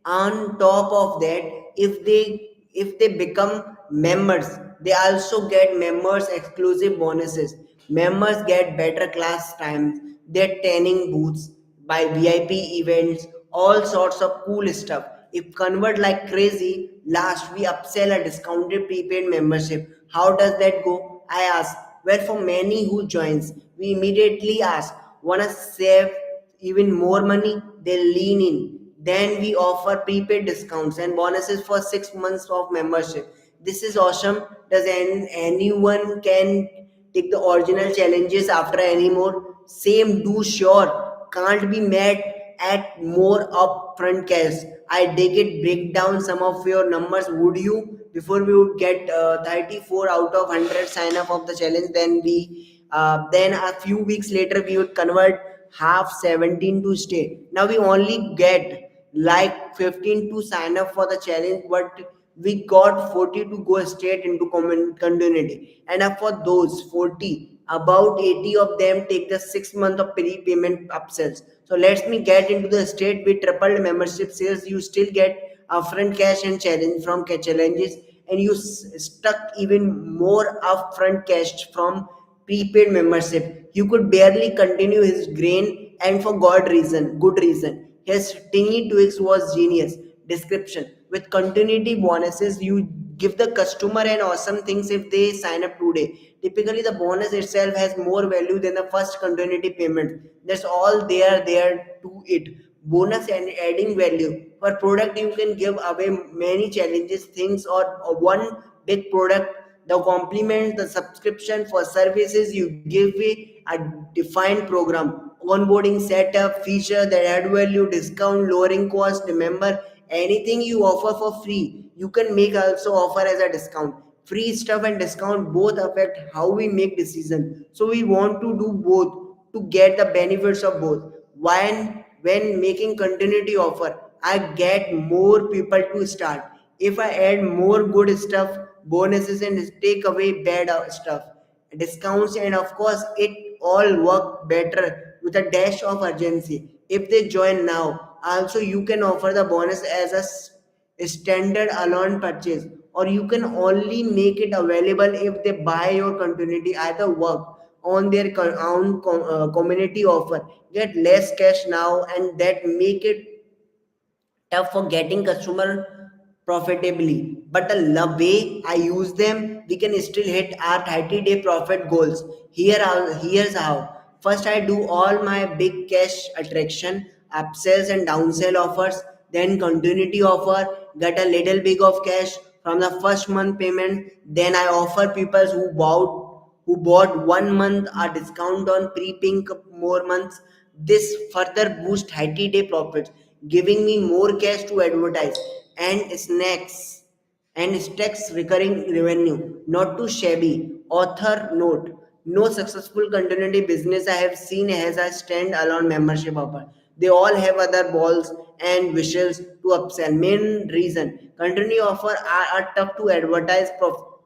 on top of that, if they become members, they also get members exclusive bonuses. Members get better class times, their tanning booths, by VIP events, all sorts of cool stuff. If convert like crazy, last we upsell a discounted prepaid membership. How does that go? I ask. Well, for many who joins, we immediately ask, wanna save even more money? They lean in. Then we offer prepaid discounts and bonuses for 6 months of membership. This is awesome. Does anyone can take the original challenges after anymore? Same, do sure. Can't be mad at more upfront cash. I dig it. Break down some of your numbers, would you? Before we would get 34 out of 100 sign up of the challenge, then a few weeks later we would convert half 17 to stay. Now we only get like 15 to sign up for the challenge, but we got 40 to go straight into continuity. And for those 40, about 80 of them take the 6 month of prepayment upsells. So let me get into the state with tripled membership sales. You still get upfront cash and challenge from challenges, and you stuck even more upfront cash from prepaid membership. You could barely continue his grain, and for good reason. His tiny tweaks was genius. Description: with continuity bonuses, you give the customer an awesome things if they sign up today. Typically, the bonus itself has more value than the first continuity payment. That's all there to it. Bonus and adding value. For product, you can give away many challenges, things, or one big product. The complement, the subscription. For services, you give a defined program, onboarding setup, feature that add value, discount, lowering cost. Remember, anything you offer for free, you can make also offer as a discount. Free stuff and discount both affect how we make decisions. So we want to do both to get the benefits of both. When making continuity offer, I get more people to start. If I add more good stuff, bonuses and take away bad stuff, discounts, and of course it all work better with a dash of urgency. If they join now, also you can offer the bonus as a standard alone purchase, or you can only make it available if they buy your continuity either work on their own community offer. Get less cash now, and that make it tough for getting customer profitably. But the way I use them, we can still hit our 30-day profit goals. Here's how. First, I do all my big cash attraction, upsells and downsell offers, then continuity offer, get a little big of cash from the first month payment. Then I offer people who bought 1 month a discount on pre-paying more months. This further boosts 30-day profits, giving me more cash to advertise and snacks and stacks recurring revenue. Not too shabby. Author note: no successful continuity business I have seen has a stand-alone membership offer. They all have other balls and wishes to upsell. Main reason: continuity offer are tough to advertise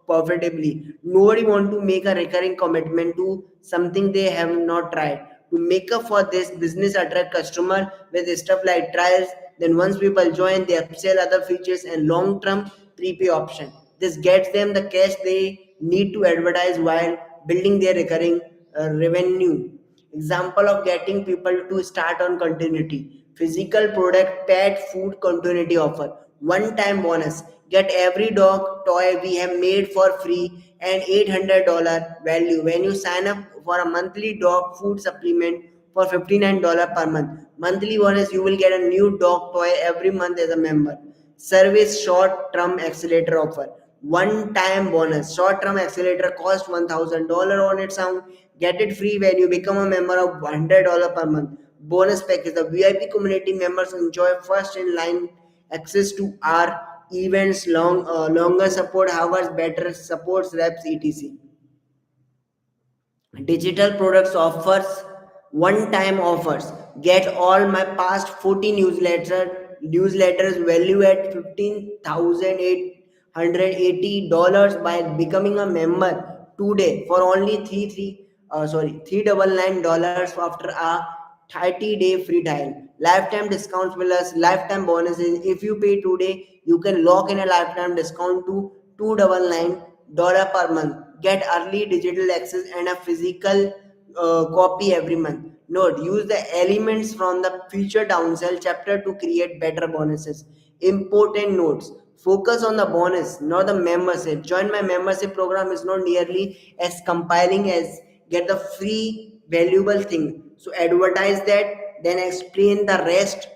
profitably. Nobody want to make a recurring commitment to something they have not tried. To make up for this, business attract customer with stuff like trials. Then once people join, they upsell other features and long-term prepay option. This gets them the cash they need to advertise while building their recurring revenue. Example of getting people to start on continuity: physical product, pet food continuity offer, one time bonus, get every dog toy we have made for free, and $800 value when you sign up for a monthly dog food supplement for $59 per month. Monthly bonus: you will get a new dog toy every month as a member. Service short term accelerator offer, one time bonus. Short term accelerator cost $1,000 on its own. Get it free when you become a member of $100 per month. Bonus package: the VIP community members enjoy first in line access to our events, longer support hours, better supports reps, etc. Digital products offers, one time offers. Get all my past 40 newsletters value at $15,880 by becoming a member today for only 399 after a 30-day free trial. Lifetime discounts plus lifetime bonuses. If you pay today, you can lock in a lifetime discount to $299 per month. Get early digital access and a physical copy every month. Note: use the elements from the future downsell chapter to create better bonuses. Important notes: focus on the bonus, not the membership. Join my membership program is not nearly as compelling as get the free valuable thing. So advertise that, then explain the rest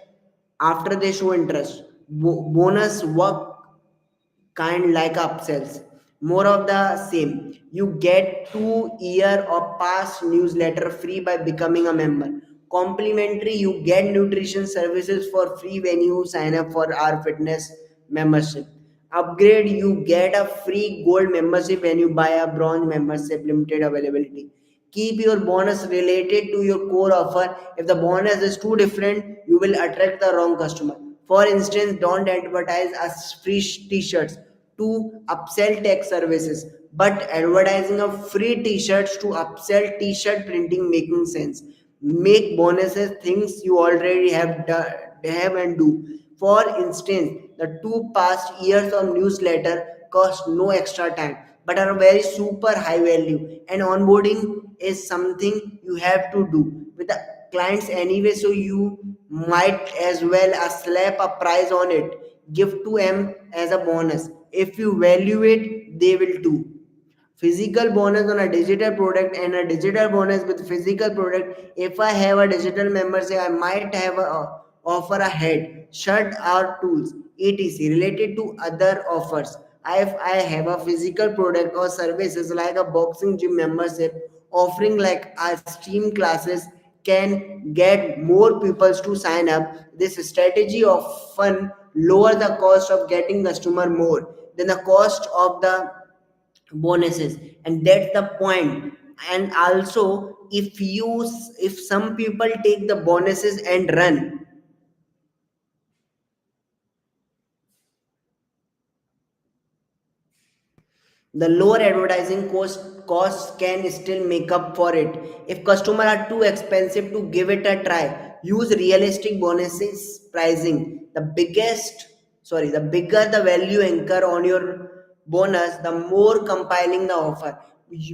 after they show interest. Bonus work kind like upsells. More of the same. You get 2 year of past newsletter free by becoming a member. Complimentary: you get nutrition services for free when you sign up for our fitness membership. Upgrade: you get a free gold membership when you buy a bronze membership, limited availability. Keep your bonus related to your core offer. If the bonus is too different, you will attract the wrong customer. For instance, don't advertise as free t-shirts to upsell tech services, but advertising of free t-shirts to upsell t-shirt printing making sense. Make bonuses things you already have and do. For instance, the 2 past years of newsletter cost no extra time but are very super high value, and onboarding is something you have to do with the clients anyway, so you might as well slap a price on it. Give to them as a bonus. If you value it, they will too. Physical bonus on a digital product and a digital bonus with physical product. If I have a digital membership, I might have a offer a head shirt or tools etc related to other offers. If I have a physical product or services like a boxing gym membership offering like a stream classes can get more people to sign up. This strategy often lower the cost of getting customer more than the cost of the bonuses, and that's the point. And also, if some people take the bonuses and run, the lower advertising costs can still make up for it. If customers are too expensive to give it a try, use realistic bonuses pricing. The bigger the value anchor on your bonus, the more compelling the offer.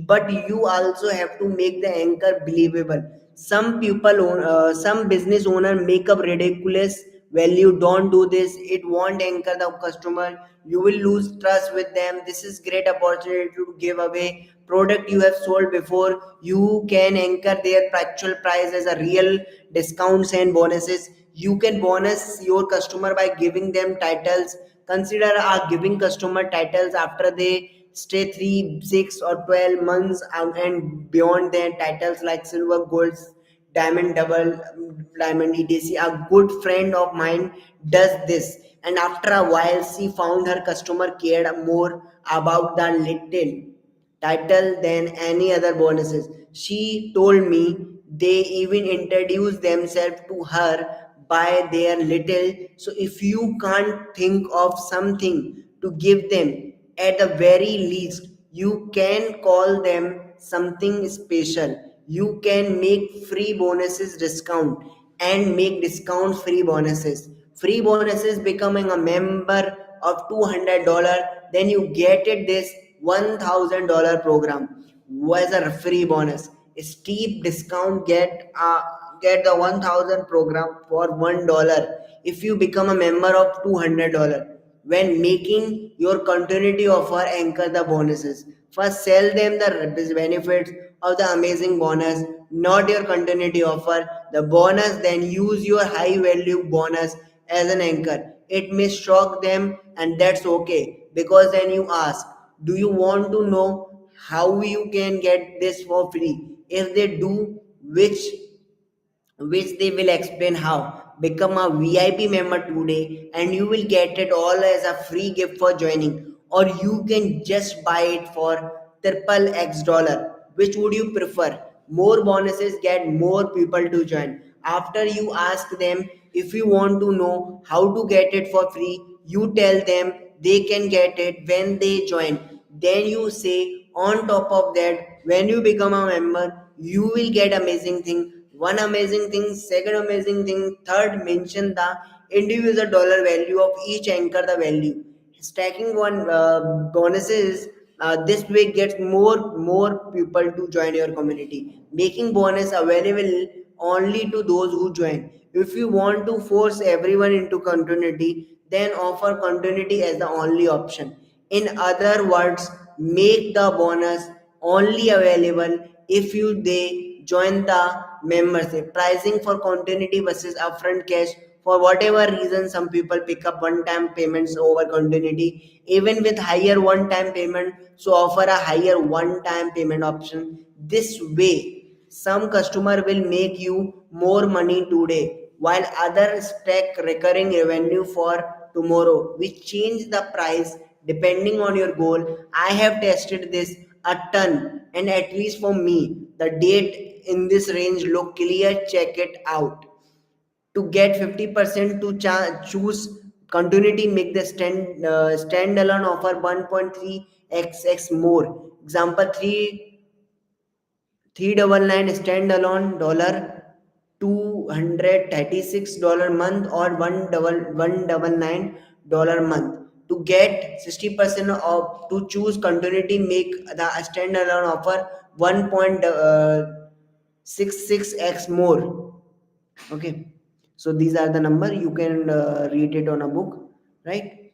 But you also have to make the anchor believable. Some business owner make up ridiculous value. Don't do this. It won't anchor the customer. You will lose trust with them. This is great opportunity to give away product you have sold before. You can anchor their actual price as a real discounts and bonuses. You can bonus your customer by giving them titles. Consider giving customer titles after they stay 3, 6 or 12 months and beyond. Their titles like silver, gold, diamond, double diamond, etc. A good friend of mine does this, and after a while she found her customer cared more about the little title than any other bonuses. She told me they even introduced themselves to her by their little. So if you can't think of something to give them, at the very least, you can call them something special. You can make free bonuses discount and make discount free bonuses. Free bonuses becoming a member of $200, then you get it this $1,000 program was a free bonus. Steep discount get the 1,000 program for $1 if you become a member of $200. When making your continuity offer, anchor the bonuses. First, sell them the benefits of the amazing bonus, not your continuity offer. The bonus, then use your high value bonus as an anchor. It may shock them, and that's okay, because then you ask, do you want to know how you can get this for free? If they do, which they will explain how. Become a VIP member today and you will get it all as a free gift for joining. Or you can just buy it for triple X dollar. Which would you prefer? More bonuses get more people to join. After you ask them if you want to know how to get it for free, you tell them they can get it when they join. Then you say, on top of that, when you become a member, you will get amazing thing. One amazing thing, second amazing thing, third, mention the individual dollar value of each, anchor the value. Stacking one bonuses this way gets more people to join your community, making bonus available only to those who join. If you want to force everyone into continuity, then offer continuity as the only option. In other words, make the bonus only available if you they join the membership. Pricing for continuity versus upfront cash. For whatever reason, some people pick up one-time payments over continuity, even with higher one-time payment. So offer a higher one-time payment option. This way, some customer will make you more money today, while others stack recurring revenue for tomorrow. We change the price depending on your goal. I have tested this a ton, and at least for me, the date in this range look clear. Check it out. To get 50% to choose continuity, make the standalone offer 1.3x more. Example, 399 standalone $236 month, or $199 month. To get 60% of to choose continuity, make the standalone offer 1.66x more. Okay, so these are the number you can read it on a book, right?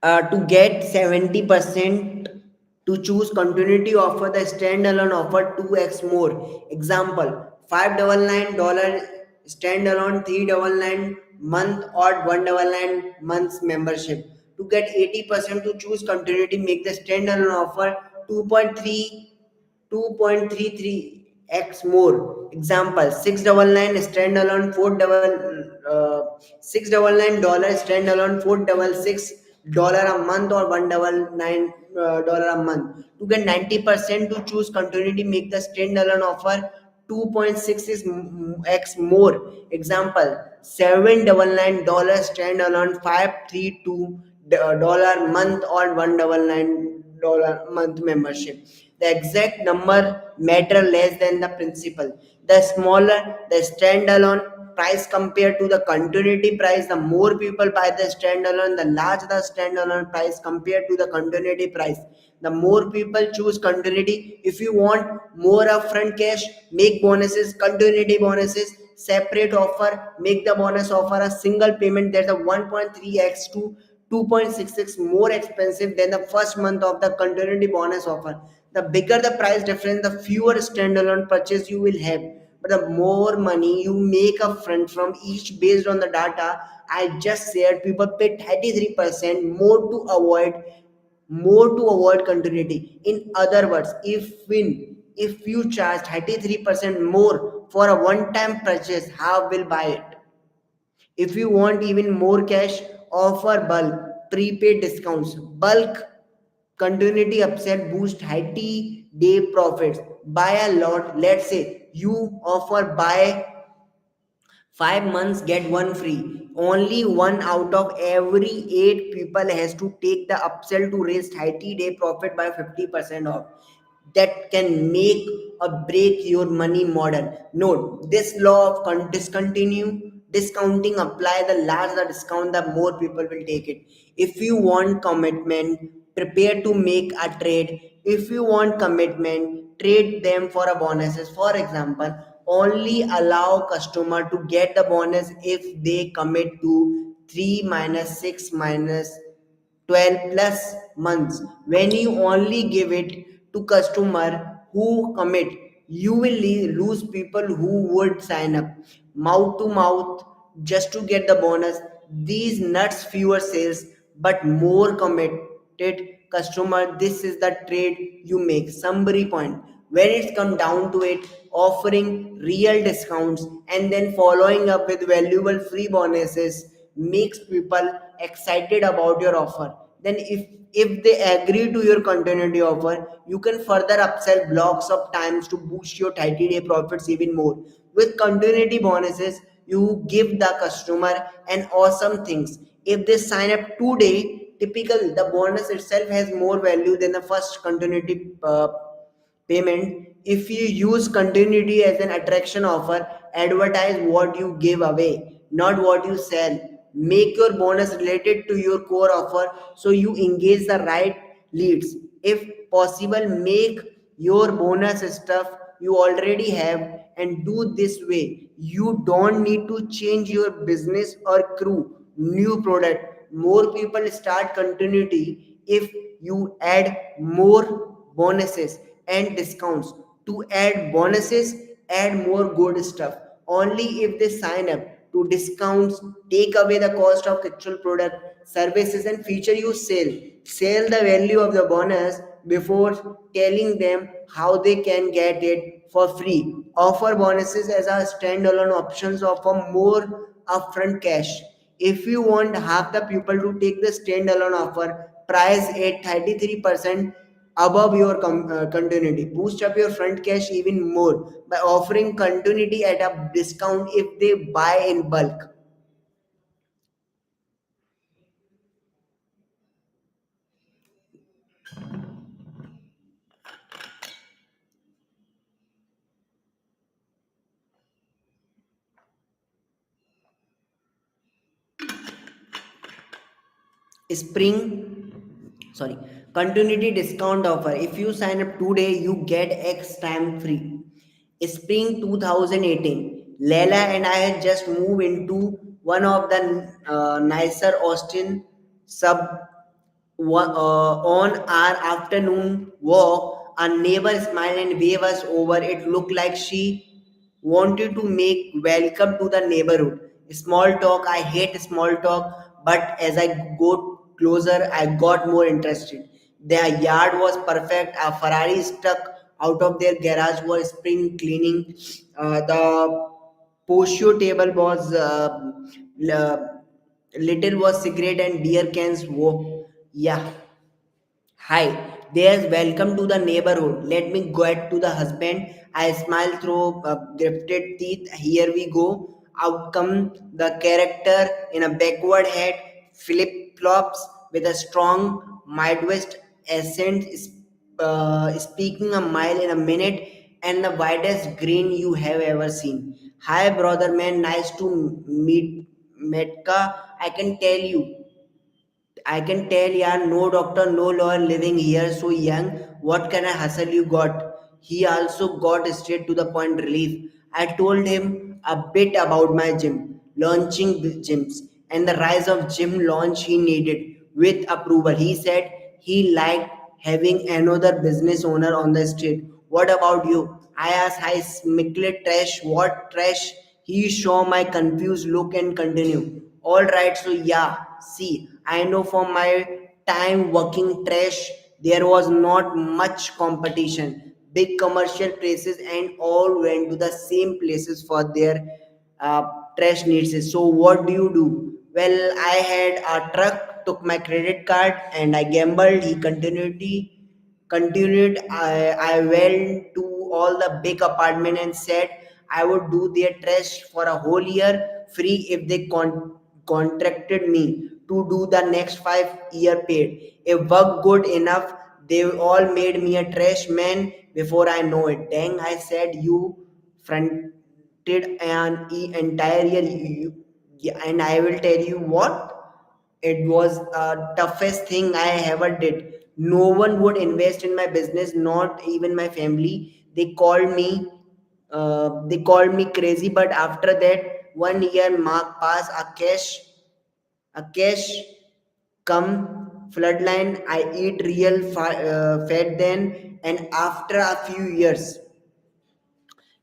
To get 70% to choose continuity offer, the standalone offer 2x more. Example, $599 standalone, 399 month, or 199 months membership. To get 80% to choose continuity, make the standalone offer 2.33x more. Example, 699 standalone, $699 standalone, 466 dollar a month or 199 dollar a month to get 90% to choose continuity. Make the standalone offer 2.6 is x more. Example, $799 standalone, 532 dollar month or $199 month membership. The exact number matter less than the principal. The smaller the standalone price compared to the continuity price, the more people buy the standalone. The larger the standalone price compared to the continuity price, the more people choose continuity. If you want more upfront cash, make bonuses, continuity bonuses, separate offer. Make the bonus offer a single payment. That's a 1.3x to 2.66 more expensive than the first month of the continuity bonus offer. The bigger the price difference, the fewer standalone purchase you will have, but the more money you make upfront from each based on the data I just shared. People pay 33% more to avoid continuity. In other words, if you charge 33% more for a one-time purchase, how will buy it? If you want even more cash, offer bulk prepaid discounts. Bulk continuity upsell boost 30-day profits. Buy a lot. Let's say you offer buy 5 months get one free. Only one out of every eight people has to take the upsell to raise 30-day profit by 50% off. That can make or break your money model. Note this law of discontinue discounting apply. The larger the discount, the more people will take it. If you want commitment, prepare to make a trade. If you want commitment, trade them for a bonuses. For example, only allow customer to get the bonus if they commit to 3 minus 6 minus 12 plus months. When you only give it to customer who commit, you will lose people who would sign up mouth to mouth just to get the bonus. These nuts fewer sales but more committed customer. This is the trade you make. Summary point: when it's come down to it, offering real discounts and then following up with valuable free bonuses makes people excited about your offer. Then if they agree to your continuity offer, you can further upsell blocks of times to boost your 30-day profits even more. With continuity bonuses, you give the customer an awesome things. If they sign up today, typically the bonus itself has more value than the first continuity payment. If you use continuity as an attraction offer, advertise what you give away, not what you sell. Make your bonus related to your core offer so you engage the right leads. If possible, make your bonus stuff you already have, and do this way you don't need to change your business or crew new product. More people start continuity if you add more bonuses and discounts. To add bonuses, add more good stuff. Only if they sign up to discounts, take away the cost of actual product, services, and feature you sell. Sell the value of the bonus before telling them how they can get it for free. Offer bonuses as a standalone options, offer more upfront cash. If you want half the people to take the standalone offer, price at 33% above your continuity. Boost up your front cash even more by offering continuity at a discount if they buy in bulk. Spring, sorry, continuity discount offer. If you sign up today, you get X time free. Spring 2018, Leila and I had just moved into one of the nicer Austin sub. On our afternoon walk, a neighbor smiled and waved us over. It looked like she wanted to make welcome to the neighborhood. Small talk, I hate small talk, but as I got closer, I got more interested. Their yard was perfect. A Ferrari stuck out of their garage was spring cleaning. The Porsche table was little was cigarette and beer cans. Yeah. Hi, there's welcome to the neighborhood. Let me get to the husband. I smile through gritted teeth. Here we go. Out come the character in a backward hat, flip flops with a strong Midwest accent, speaking a mile in a minute, and the widest grin you have ever seen. Hi, brother man. Nice to meet Metka. I can tell, yeah, no doctor, no lawyer living here so young. What kind of hustle you got? He also got straight to the point relief. I told him a bit about my gym, launching gyms, and the rise of gym launch he needed with approval. He said he liked having another business owner on the street. What about you? I asked, I smickled trash. What trash? He saw my confused look and continued. All right, so yeah, see, I know from my time working trash, there was not much competition. Big commercial places and all went to the same places for their uh, trash needs. So what do you do? Well, I had a truck, took my credit card, and I gambled. He continued. I went to all the big apartment and said I would do their trash for a whole year free if they contracted me to do the next 5 year paid. If work good enough, they all made me a trash man before I know it. Dang, I said you fronted an entire year. Yeah, and I will tell you what, it was toughest thing I ever did. No one would invest in my business, not even my family. They called me crazy. But after that 1 year mark pass, a cash come floodline. I eat real fat then, and after a few years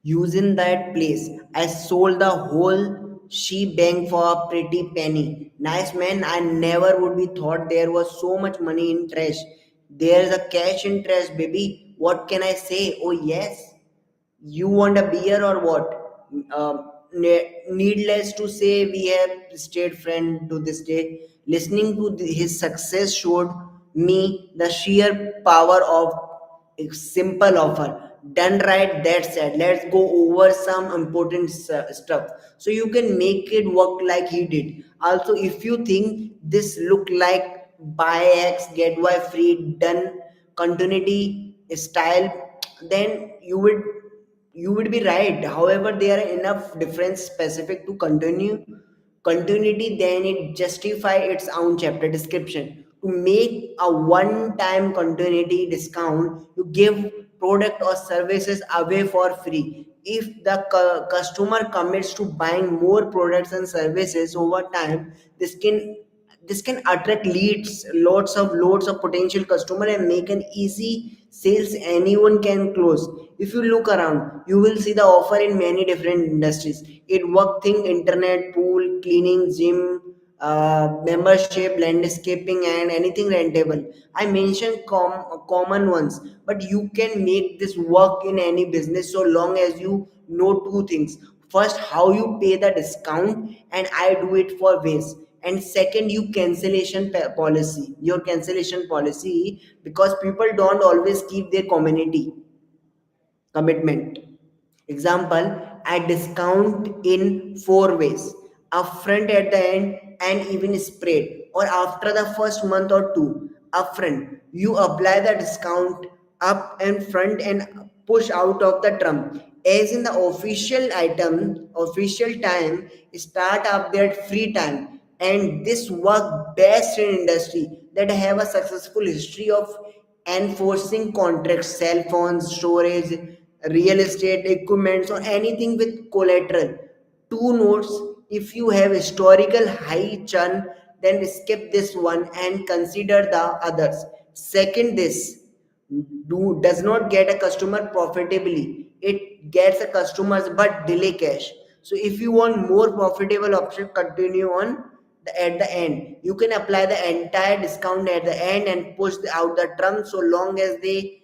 using that place, I sold the whole shebang for a pretty penny. Nice man, I never would be thought there was so much money in trash. There's a cash in trash, baby. What can I say? Oh yes. You want a beer or what? Needless to say, we have stayed friend to this day. Listening to his success showed me the sheer power of a simple offer done right. That said, let's go over some important stuff so you can make it work like he did. Also, if you think this look like buy x get y free done continuity style, then you would be right. However, there are enough difference specific to continuity, then it justify its own chapter description. To make a one-time continuity discount, you give product or services away for free. If the customer commits to buying more products and services over time, this can attract leads, lots of potential customer, and make an easy sales anyone can close. If you look around, you will see the offer in many different industries. It work thing: internet, pool cleaning, gym, membership, landscaping, and anything rentable. I mentioned common ones, but you can make this work in any business so long as you know two things. First, how you pay the discount, and I do it for ways. And second, your cancellation policy, because people don't always keep their commitment. Example, I discount in 4 ways: upfront, at the end, and even spread, or after the first month or two. Upfront, you apply the discount up and front and push out of the term. As in the official time, start up their free time. And this work best in industry that have a successful history of enforcing contracts: cell phones, storage, real estate, equipments, or anything with collateral. Two notes: if you have historical high churn, then skip this one and consider the others. Second, this does not get a customer profitably. It gets a customers but delay cash. So if you want more profitable option, continue on at the end. You can apply the entire discount at the end and push out the term. So long as they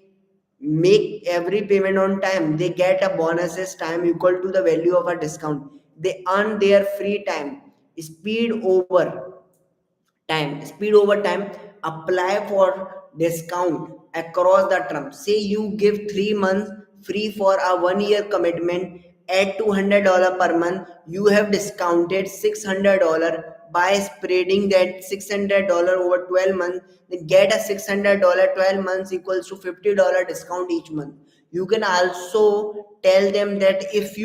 make every payment on time, they get a bonuses time equal to the value of a discount. They earn their free time. Speed over speed over time. apply for discount across the term. Say you give 3 months free for a 1 year commitment at $200 per month. You have discounted $600 by spreading that $600 over 12 months. Then get a $600 12 months equals to $50 discount each month. You can also tell them that if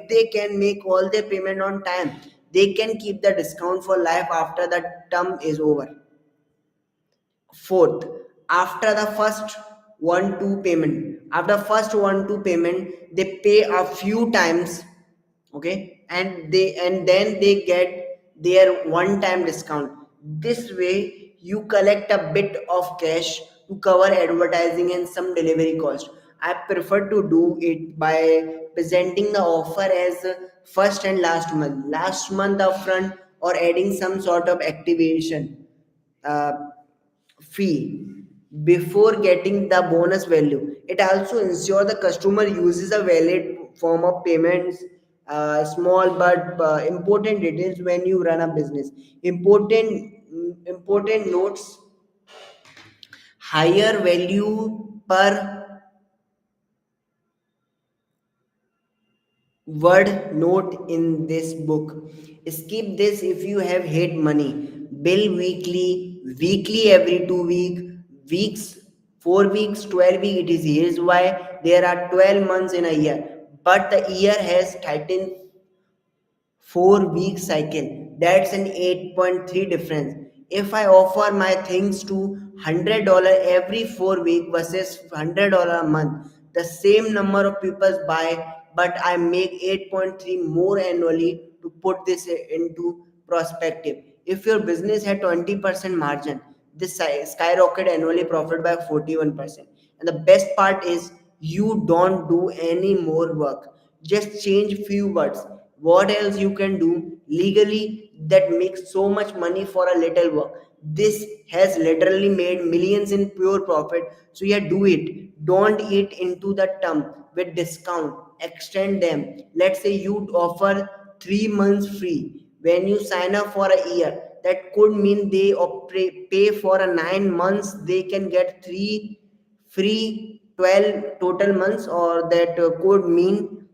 they can make all their payment on time, they can keep the discount for life after the term is over. Fourth, after the first one two payment, they pay a few times, okay, and then they get their one time discount. This way you collect a bit of cash to cover advertising and some delivery cost. I prefer to do it by presenting the offer as first and last month upfront, or adding some sort of activation uh, fee before getting the bonus value. It also ensures the customer uses a valid form of payments. Small but important details when you run a business. Important notes: higher value per word note in this book. Skip this if you have hate money. Bill weekly every 2 week, weeks, 4 weeks, 12 weeks. It is here's why there are 12 months in a year, but the year has tightened 4 week cycle. That's an 8.3 difference. If I offer my things to $100 every 4 week versus $100 a month, the same number of people buy, but I make 8.3 more annually. To put this into perspective, if your business had 20% margin, this skyrocket annually profit by 41%. And the best part is you don't do any more work. Just change few words. What else you can do legally that makes so much money for a little work? This has literally made millions in pure profit. So yeah, do it. Don't eat into the term with discount. Extend them. Let's say you offer 3 months free. When you sign up for a year, that could mean they pay for a 9 months. They can get three free 12 total months, or that could mean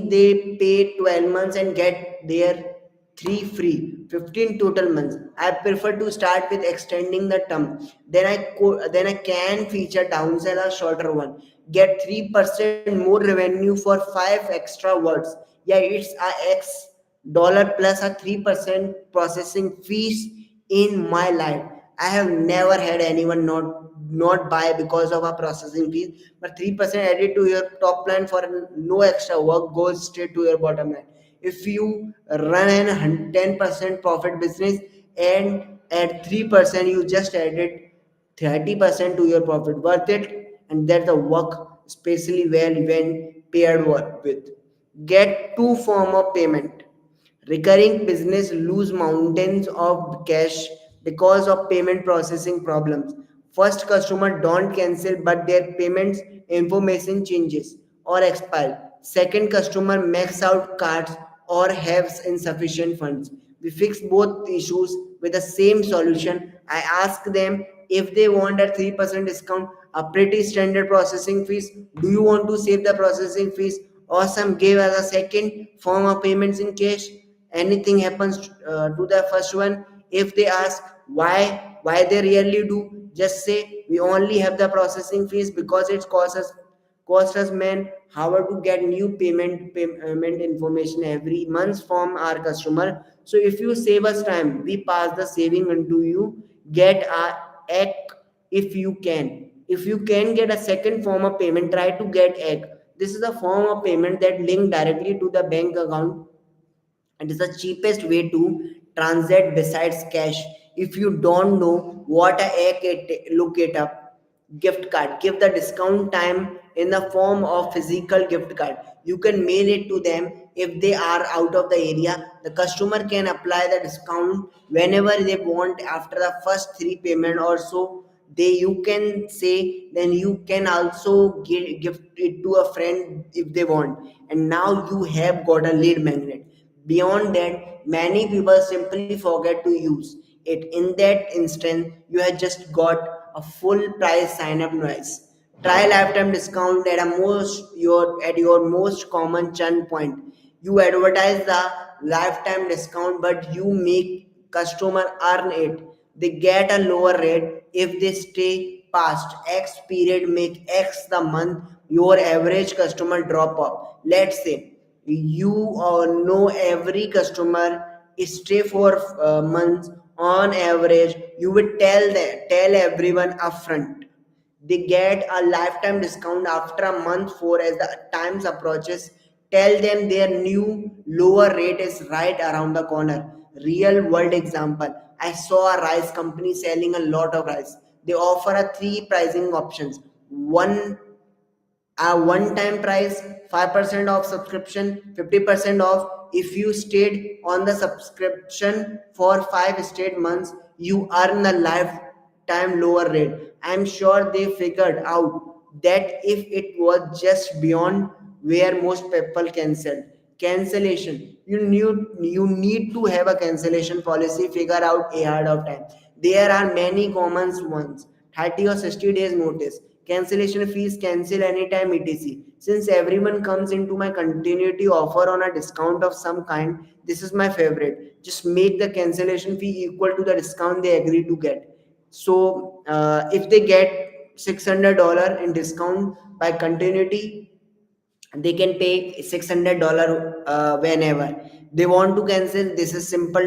they pay 12 months and get their 3 free 15 total months. I prefer to start with extending the term. Then I can feature downsell a shorter one. Get 3% more revenue for 5 extra words. Yeah, it's a x dollar plus a 3% processing fees. In my life I have never had anyone not buy because of a processing fees, but 3% added to your top line for no extra work goes straight to your bottom line. If you run an 10% profit business and at 3% you just added 30% to your profit, worth it. And that's the work especially well when paired with. Get two form of payment. Recurring business lose mountains of cash because of payment processing problems. First customer don't cancel, but their payments information changes or expire. Second customer max out cards or has insufficient funds. We fix both issues with the same solution. I ask them if they want a 3% discount, a pretty standard processing fees. Do you want to save the processing fees? Awesome, give us a second form of payments in cash. Anything happens to the first one, if they ask why they really do, just say we only have the processing fees because it costs us man how to get new payment information every month from our customer. So if you save us time, we pass the saving on to you. Get a egg. If you can get a second form of payment, try to get egg. This is a form of payment that link directly to the bank account. It is the cheapest way to transact besides cash. If you don't know what a egg look it up. Gift card give the discount time in the form of physical gift card. You can mail it to them if they are out of the area. The customer can apply the discount whenever they want after the first three payment or so. They you can say, then you can also gift it to a friend if they want. And now you have got a lead magnet. Beyond that, many people simply forget to use. it. In that instant, you have just got a full price sign up noise. Try lifetime discount at your most common churn point. You advertise the lifetime discount, but you make customer earn it. They get a lower rate if they stay past X period, make X the month your average customer drop off. Let's say you know every customer stay for months on average. You will tell everyone upfront they get a lifetime discount after a month. For as the times approaches, tell them their new lower rate is right around the corner. Real world example, I saw a rice company selling a lot of rice. They offer a three pricing options. One, a one time price, 5% off subscription, 50% off if you stayed on the subscription for 5 straight months. You earn a lifetime lower rate. I'm sure they figured out that if it was just beyond where most people cancellation. You need to have a cancellation policy figure out ahead of time. There are many common ones: 30 or 60 days notice, cancellation fees, cancel anytime, etc. Since everyone comes into my continuity offer on a discount of some kind, this is my favorite. Just make the cancellation fee equal to the discount they agree to get. So if they get $600 in discount by continuity, they can pay $600 whenever they want to cancel. This is simple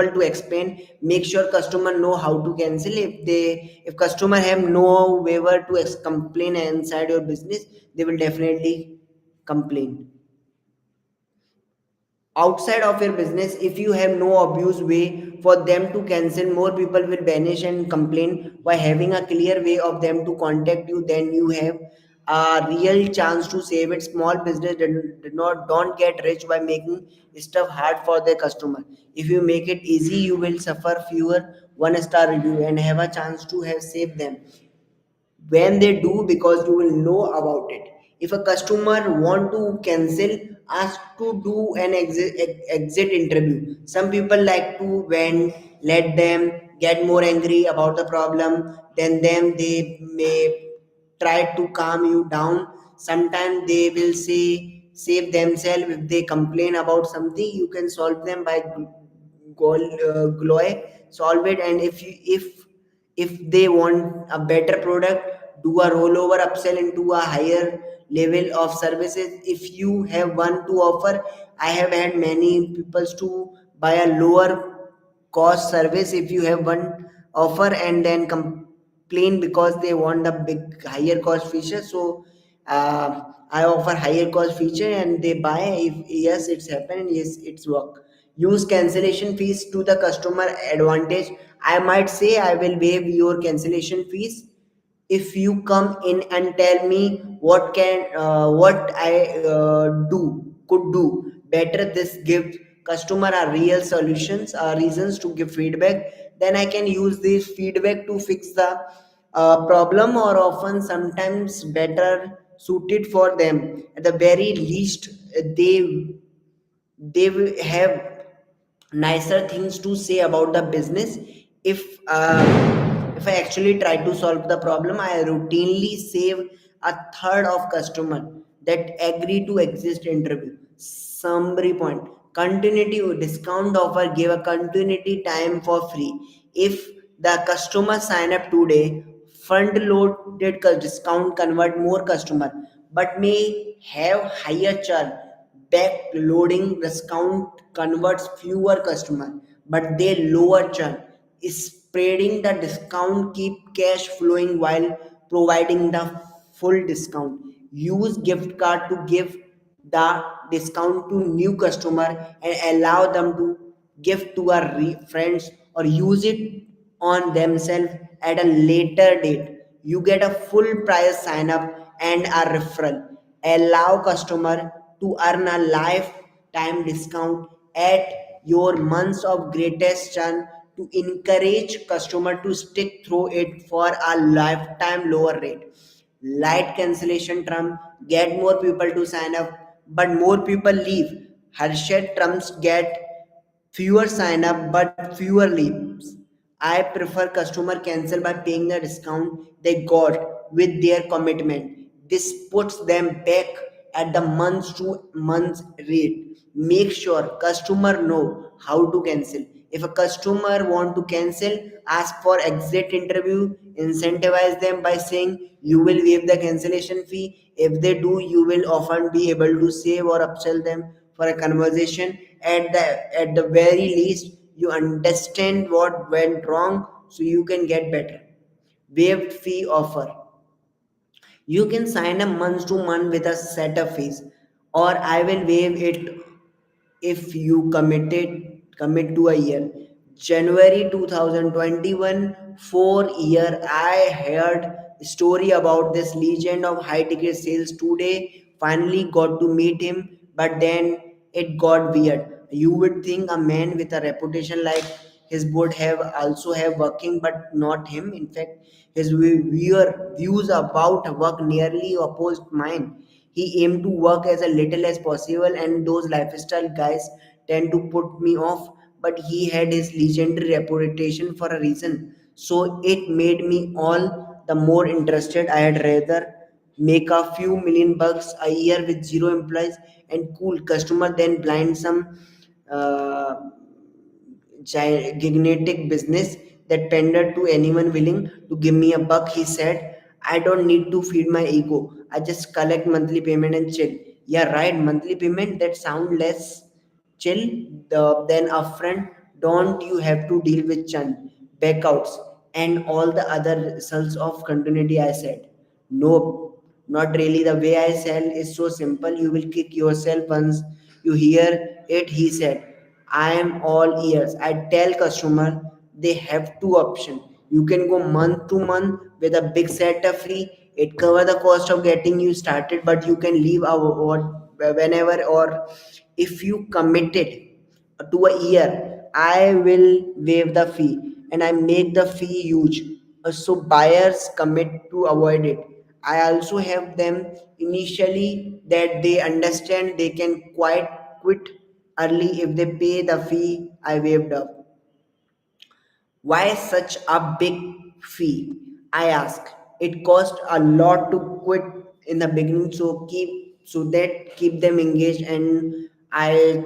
to explain. Make sure customer know how to cancel. If customer have no waiver to complain inside your business, they will definitely complain outside of your business. If you have no obvious way for them to cancel, more people will vanish and complain. By having a clear way of them to contact you, then you have a real chance to save it. Small business don't get rich by making stuff hard for their customer. If you make it easy, you will suffer fewer one star review and have a chance to have saved them when they do, because you will know about it. If a customer want to cancel, ask to do an exit interview. Some people like to vent, let them get more angry about the problem, then them they may try to calm you down. Sometimes they will say save themselves. If they complain about something, you can solve them by glory, solve it. And if they want a better product, do a rollover upsell into a higher level of services. If you have one to offer, I have had many people to buy a lower cost service. If you have one offer and then complain because they want a big higher cost feature, so I offer higher cost feature and they buy. If yes, it's happened, yes, it's work. Use cancellation fees to the customer advantage. I might say I will waive your cancellation fees if you come in and tell me what I could do better. This gives customer a real solutions, reasons to give feedback. Then I can use this feedback to fix the problem, or often sometimes better suited for them. At the very least, they will have nicer things to say about the business. If uh, if I actually try to solve the problem, I routinely save a third of customer that agree to exist interview. Summary point: continuity discount offer give a continuity time for free. If the customer sign up today, front loaded discount convert more customer but may have higher churn. Backloading discount converts fewer customers, but they lower churn. Spreading the discount keep cash flowing while providing the full discount. Use gift card to give the discount to new customer and allow them to give to our friends or use it on themselves at a later date. You get a full price sign up and a referral. Allow customer to earn a lifetime discount at your months of greatest churn to encourage customer to stick through it for a lifetime lower rate. Light cancellation term get more people to sign up, but more people leave. Harsher terms get fewer sign up but fewer leaves. I prefer customer cancel by paying the discount they got with their commitment. This puts them back at the month to month rate. Make sure customer know how to cancel. If a customer want to cancel, ask for exit interview. Incentivize them by saying you will waive the cancellation fee. If they do, you will often be able to save or upsell them for a conversation. At the very least, you understand what went wrong so you can get better. Waived fee offer. You can sign a month to month with a setup fees, or I will waive it if you commit to a year. January 2021, 4 year. I heard story about this legend of high ticket sales today. Finally got to meet him, but then it got weird. You would think a man with a reputation like his would have also have working, but not him. In fact, his views about work nearly opposed mine. He aimed to work as a little as possible, and those lifestyle guys tend to put me off. But he had his legendary reputation for a reason, so it made me all the more interested. I had rather make a few million bucks a year with zero employees and cool customer than blind some uh, gigantic business that pandered to anyone willing to give me a buck. He said, I don't need to feed my ego. I just collect monthly payment and chill. Yeah, right, monthly payment, that sound less chill than upfront. Don't you have to deal with churn, backouts, and all the other results of continuity? I said, nope, not really. The way I sell is so simple. You will kick yourself once you hear it, he said. I am all ears. I tell customer they have two options. You can go month to month with a big setup fee. It cover the cost of getting you started, but you can leave whenever. Or if you committed to a year, I will waive the fee and I make the fee huge. So buyers commit to avoid it. I also have them initially that they understand they can quit early if they pay the fee I waived up. Why such a big fee? I ask. It costs a lot to quit in the beginning, so that keep them engaged. And I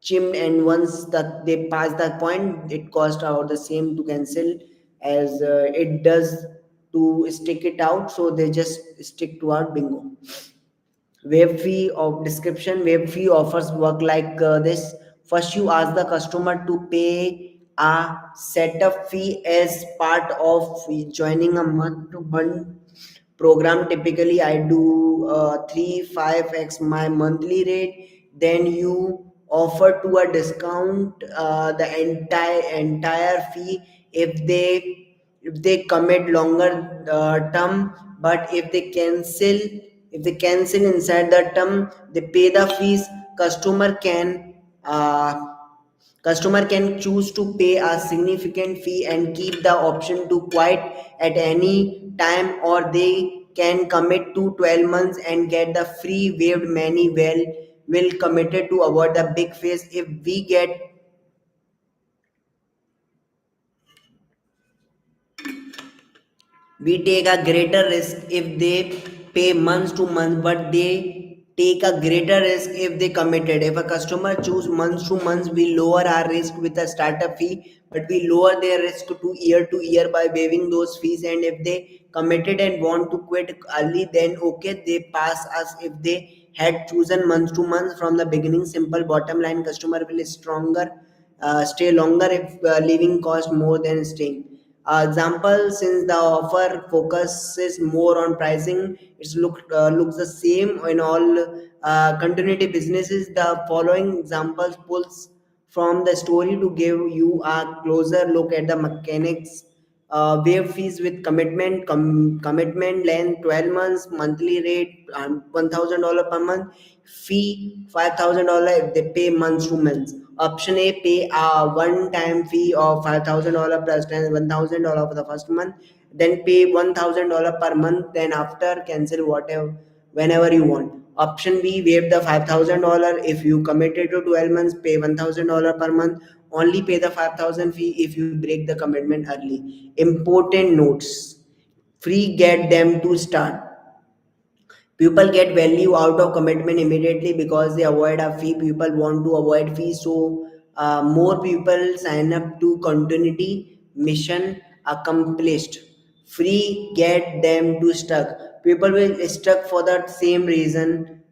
chimed, and once that they pass that point, it costs about the same to cancel as it does to stick it out. So they just stick to our bingo. Web fee of description. Web fee offers work like this. First, you ask the customer to pay a setup fee as part of joining a month to month program. Typically, I do 3 5x my monthly rate. Then you offer to a discount the entire fee if they commit longer term. But if they cancel inside the term, they pay the fees. Uh, customer can choose to pay a significant fee and keep the option to quit at any time, or they can commit to 12 months and get the free waived. Many will committed to avoid the big fees. If we take a greater risk if they pay months to month, but they take a greater risk if they committed. If a customer choose months to months, we lower our risk with a startup fee, but we lower their risk to year by waiving those fees. And if they committed and want to quit early, then okay, they pass us. If they had chosen months to months from the beginning, simple bottom line, customer will stay longer if leaving cost more than staying. Example, since the offer focuses more on pricing, looks the same in all continuity businesses. The following examples pulls from the story to give you a closer look at the mechanics. Waive fees with commitment length 12 months, monthly rate $1,000 per month, fee $5,000 if they pay months to months. Option A, pay a one-time fee of $5,000 plus $1,000 for the first month, then pay $1,000 per month, then after cancel whatever whenever you want. Option B, waive the $5,000. If you committed to 12 months, pay $1,000 per month. Only pay the 5,000 fee if you break the commitment early. Important notes. Free, get them to start. People get value out of commitment immediately because they avoid a fee. People want to avoid fees, so more people sign up to continuity. Mission accomplished. Free, get them to stuck. People will stuck for that same reason.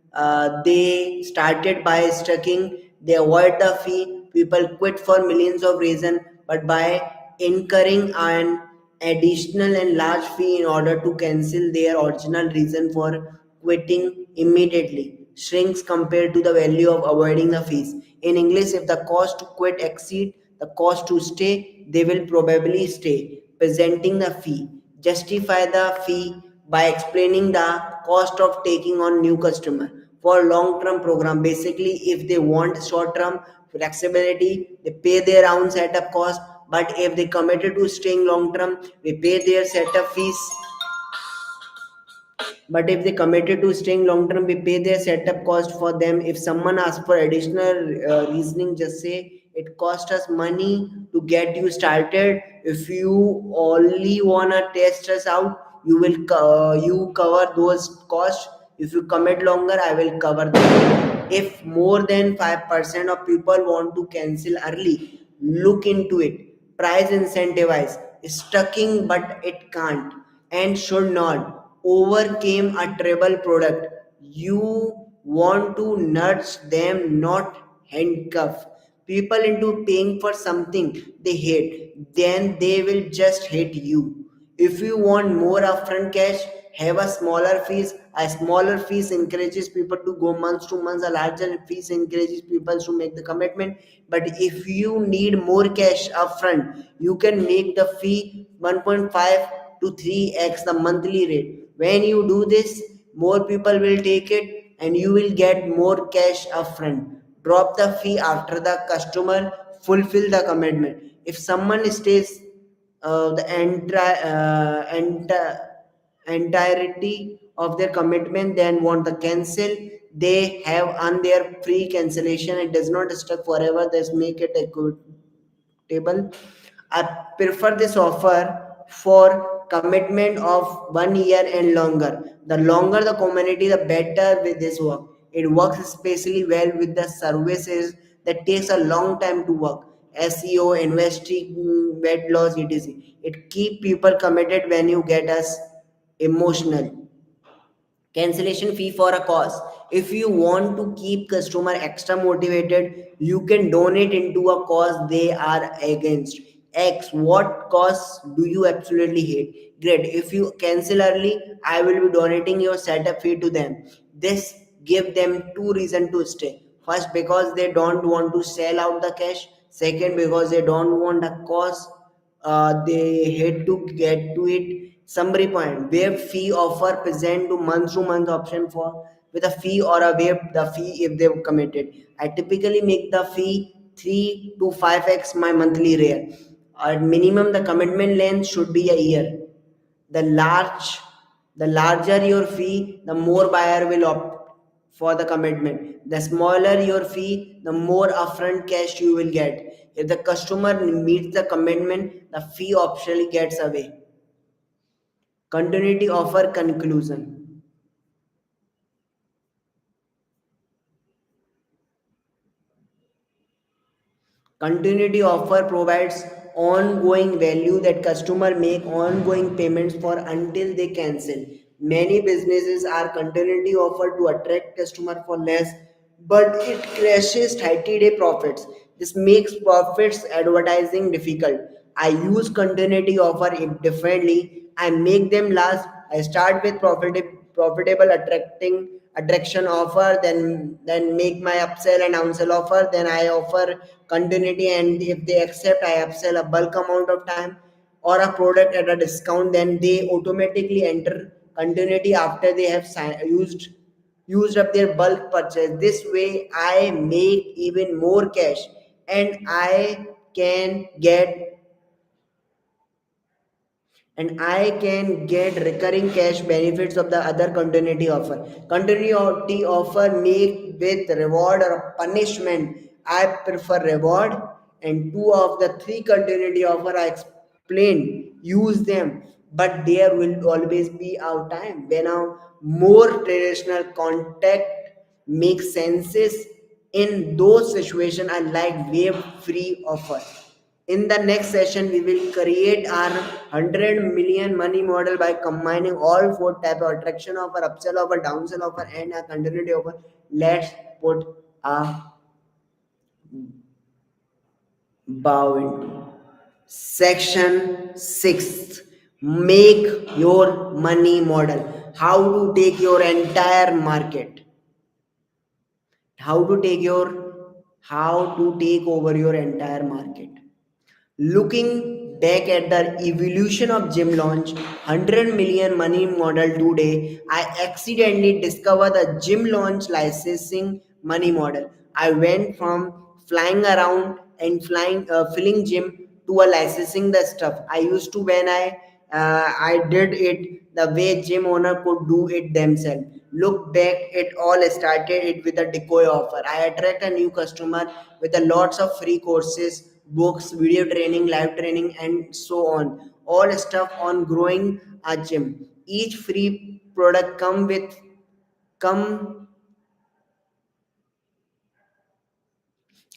They started by stucking. They avoid the fee. People quit for millions of reasons, but by incurring an additional and large fee in order to cancel their original reason for quitting immediately shrinks compared to the value of avoiding the fees. In English, if the cost to quit exceed the cost to stay, they will probably stay. Presenting the fee. Justify the fee by explaining the cost of taking on new customer. For long-term program, basically, if they want short-term flexibility, they pay their own setup cost. But if they committed to staying long-term, we pay their setup fees. But if they committed to staying long term, we pay their setup cost for them. If someone asks for additional reasoning, just say it cost us money to get you started. If you only wanna test us out, you cover those costs. If you commit longer, I will cover them. If more than 5% of people want to cancel early, look into it. Price incentivize, stucking, but it can't and should not overcame a treble product. You want to nudge them, not handcuff people into paying for something they hate. Then they will just hate you. If you want more upfront cash, have a smaller fees. A smaller fees encourages people to go months to months. A larger fees encourages people to make the commitment. But if you need more cash upfront, you can make the fee 1.5 to 3x the monthly rate. When you do this, more people will take it and you will get more cash upfront. Drop the fee after the customer fulfill the commitment. If someone stays the entirety of their commitment then want the cancel, they have on their free cancellation. It does not stuck forever. Let's make it equitable. I prefer this offer for commitment of 1 year and longer. The longer the community, the better with this work. It works especially well with the services that takes a long time to work. SEO, investing, weight loss, etc. It keep people committed when you get us emotional. Cancellation fee for a cause. If you want to keep customer extra motivated, you can donate into a cause they are against. X, what cause do you absolutely hate? Great, if you cancel early, I will be donating your setup fee to them. This give them two reasons to stay. First, because they don't want to sell out the cash. Second, because they don't want a cause they had to get to it. Summary point: waive fee offer present to month option for with a fee or a waive the fee if they've committed. I typically make the fee 3 to 5x my monthly rate. At minimum, the commitment length should be a year. The large, the larger your fee, the more buyer will opt for the commitment. The smaller your fee, the more upfront cash you will get. If the customer meets the commitment, the fee optionally gets away. Continuity offer conclusion. Continuity offer provides ongoing value that customer make ongoing payments for until they cancel. Many businesses are continuity offer to attract customer for less, but it crashes 30-day profits. This makes profits advertising difficult. I use continuity offer differently. I make them last. I start with profitable attraction offer, then make my upsell and downsell offer, then I offer continuity, and if they accept, I upsell a bulk amount of time or a product at a discount, then they automatically enter continuity after they have used up their bulk purchase. This way I make even more cash and can get and I can get recurring cash benefits of the other continuity offer. Continuity offer make with reward or punishment. I prefer reward, and two of the three continuity offer I explained. Use them, but there will always be our time when a more traditional contact makes senses. In those situations, I like wave free offer. In the next session, we will create our 100 million money model by combining all four type of attraction offer, upsell offer, downsell offer, and a continuity offer. Let's put a bow into. Section 6. Make your money model. How to take your entire market. How to take your how to take over your entire market. Looking back at the evolution of gym launch 100 million money model today, I accidentally discovered the gym launch licensing money model. I went from flying around and filling gym to a licensing the stuff. I used to when I did it the way gym owner could do it themselves. Look back, it all started it with a decoy offer. I attract a new customer with a lots of free courses, books, video training, live training, and so on. All stuff on growing a gym. Each free product come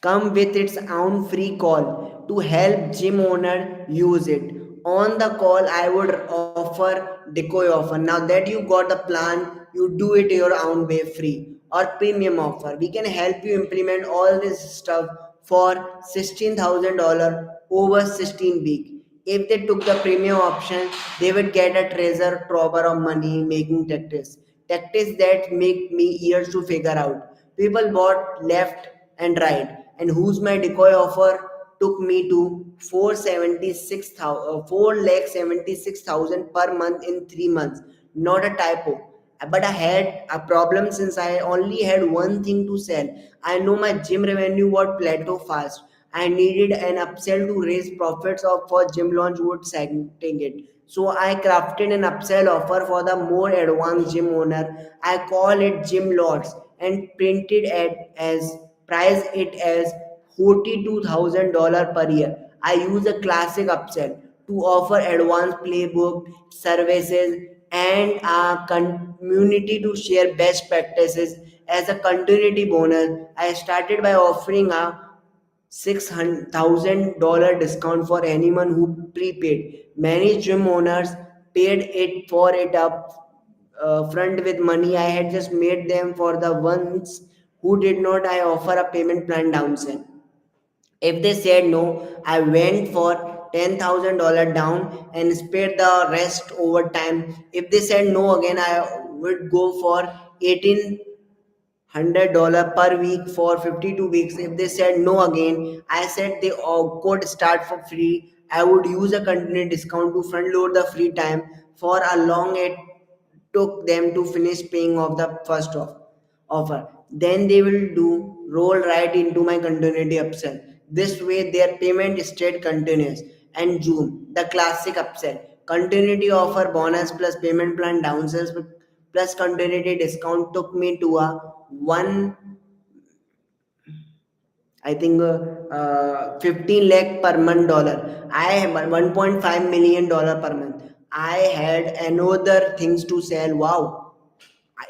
come with its own free call to help gym owner use it. On the call, I would offer decoy offer. Now that you got the plan, you do it your own way free or premium offer. We can help you implement all this stuff for $16,000 over 16 weeks. If they took the premium option, they would get a treasure trove of money making tactics. Tactics that make me years to figure out. People bought left and right, and whose my decoy offer took me to 4,76,000 per month in 3 months. Not a typo, but I had a problem since I only had one thing to sell. I know my gym revenue would plateau fast. I needed an upsell to raise profits of for gym launch would setting it. So I crafted an upsell offer for the more advanced gym owner. I call it Gym Lords and printed it as price it as $42,000 per year. I use a classic upsell to offer advanced playbook services and a community to share best practices. As a continuity bonus, I started by offering a $6,000 discount for anyone who prepaid. Many gym owners paid it for it up front with money. I had just made them for the ones who did not. I offer a payment plan downsell. If they said no, I went for $10,000 down and spread the rest over time. If they said no again, I would go for 1,800 per week for 52 weeks. If they said no again, I said they could start for free. I would use a continued discount to front load the free time for a long it took them to finish paying off the first offer. Then they will do roll right into my continuity upsell. This way their payment stayed continuous. And June, the classic upsell. Continuity offer bonus plus payment plan downsells plus continuity discount took me to a one I think 15 lakh per month dollar. I have 1.5 million dollar per month. I had another things to sell. Wow,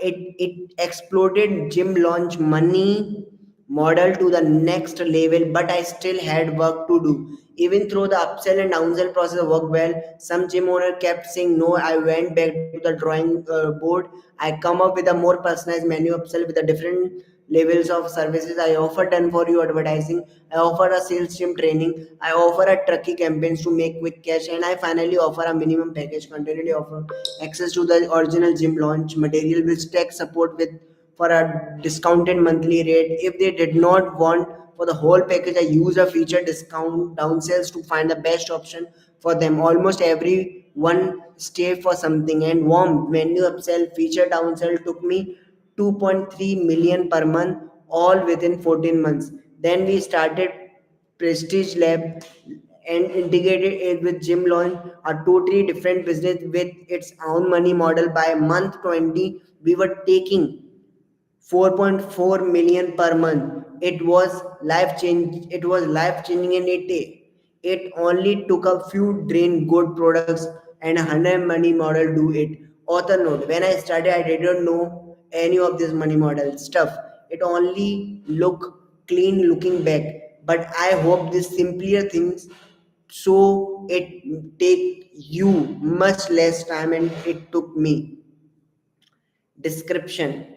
it exploded gym launch money model to the next level, but I still had work to do. Even though the upsell and downsell process worked well, some gym owner kept saying no. I went back to the drawing board. I come up with a more personalized menu upsell with a different levels of services. I offer done for you advertising. I offer a sales team training. I offer a trucky campaigns to make quick cash, and I finally offer a minimum package continuity offer access to the original gym launch material with tech support with for a discounted monthly rate. If they did not want for the whole package, I use a feature discount downsells to find the best option for them. Almost every one stay for something, and warm menu upsell feature downsell took me 2.3 million per month, all within 14 months. Then we started Prestige Lab and integrated it with gym launch, a totally different business with its own money model. By month 20 we were taking 4.4 million per month. It was life changing, and it only took a few drain good products and 100 money model do it. Author note: when I started, I didn't know any of this money model stuff. It only look clean looking back, but I hope these simpler things, so it take you much less time and it took me. Description: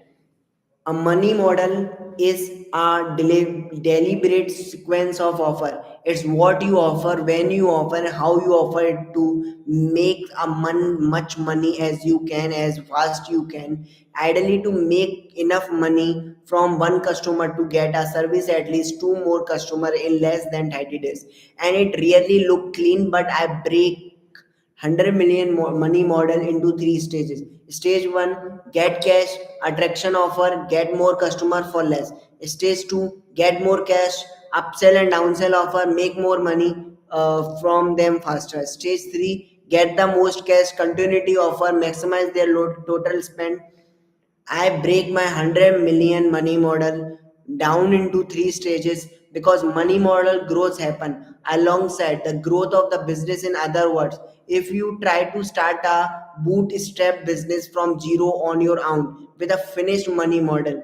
a money model is a deliberate sequence of offer. It's what you offer, when you offer, how you offer it to make much money as you can, as fast you can. Ideally, to make enough money from one customer to get a service at least two more customer in less than 30 days. And it really look clean, but I break 100 million money model into three stages. Stage 1: get cash, attraction offer, get more customer for less. Stage 2: get more cash, upsell and downsell offer, make more money from them faster. Stage 3: get the most cash, continuity offer, maximize their total spend. I break my 100 million money model down into three stages because money model growth happen alongside the growth of the business. In other words, if you try to start a bootstrap business from zero on your own with a finished money model,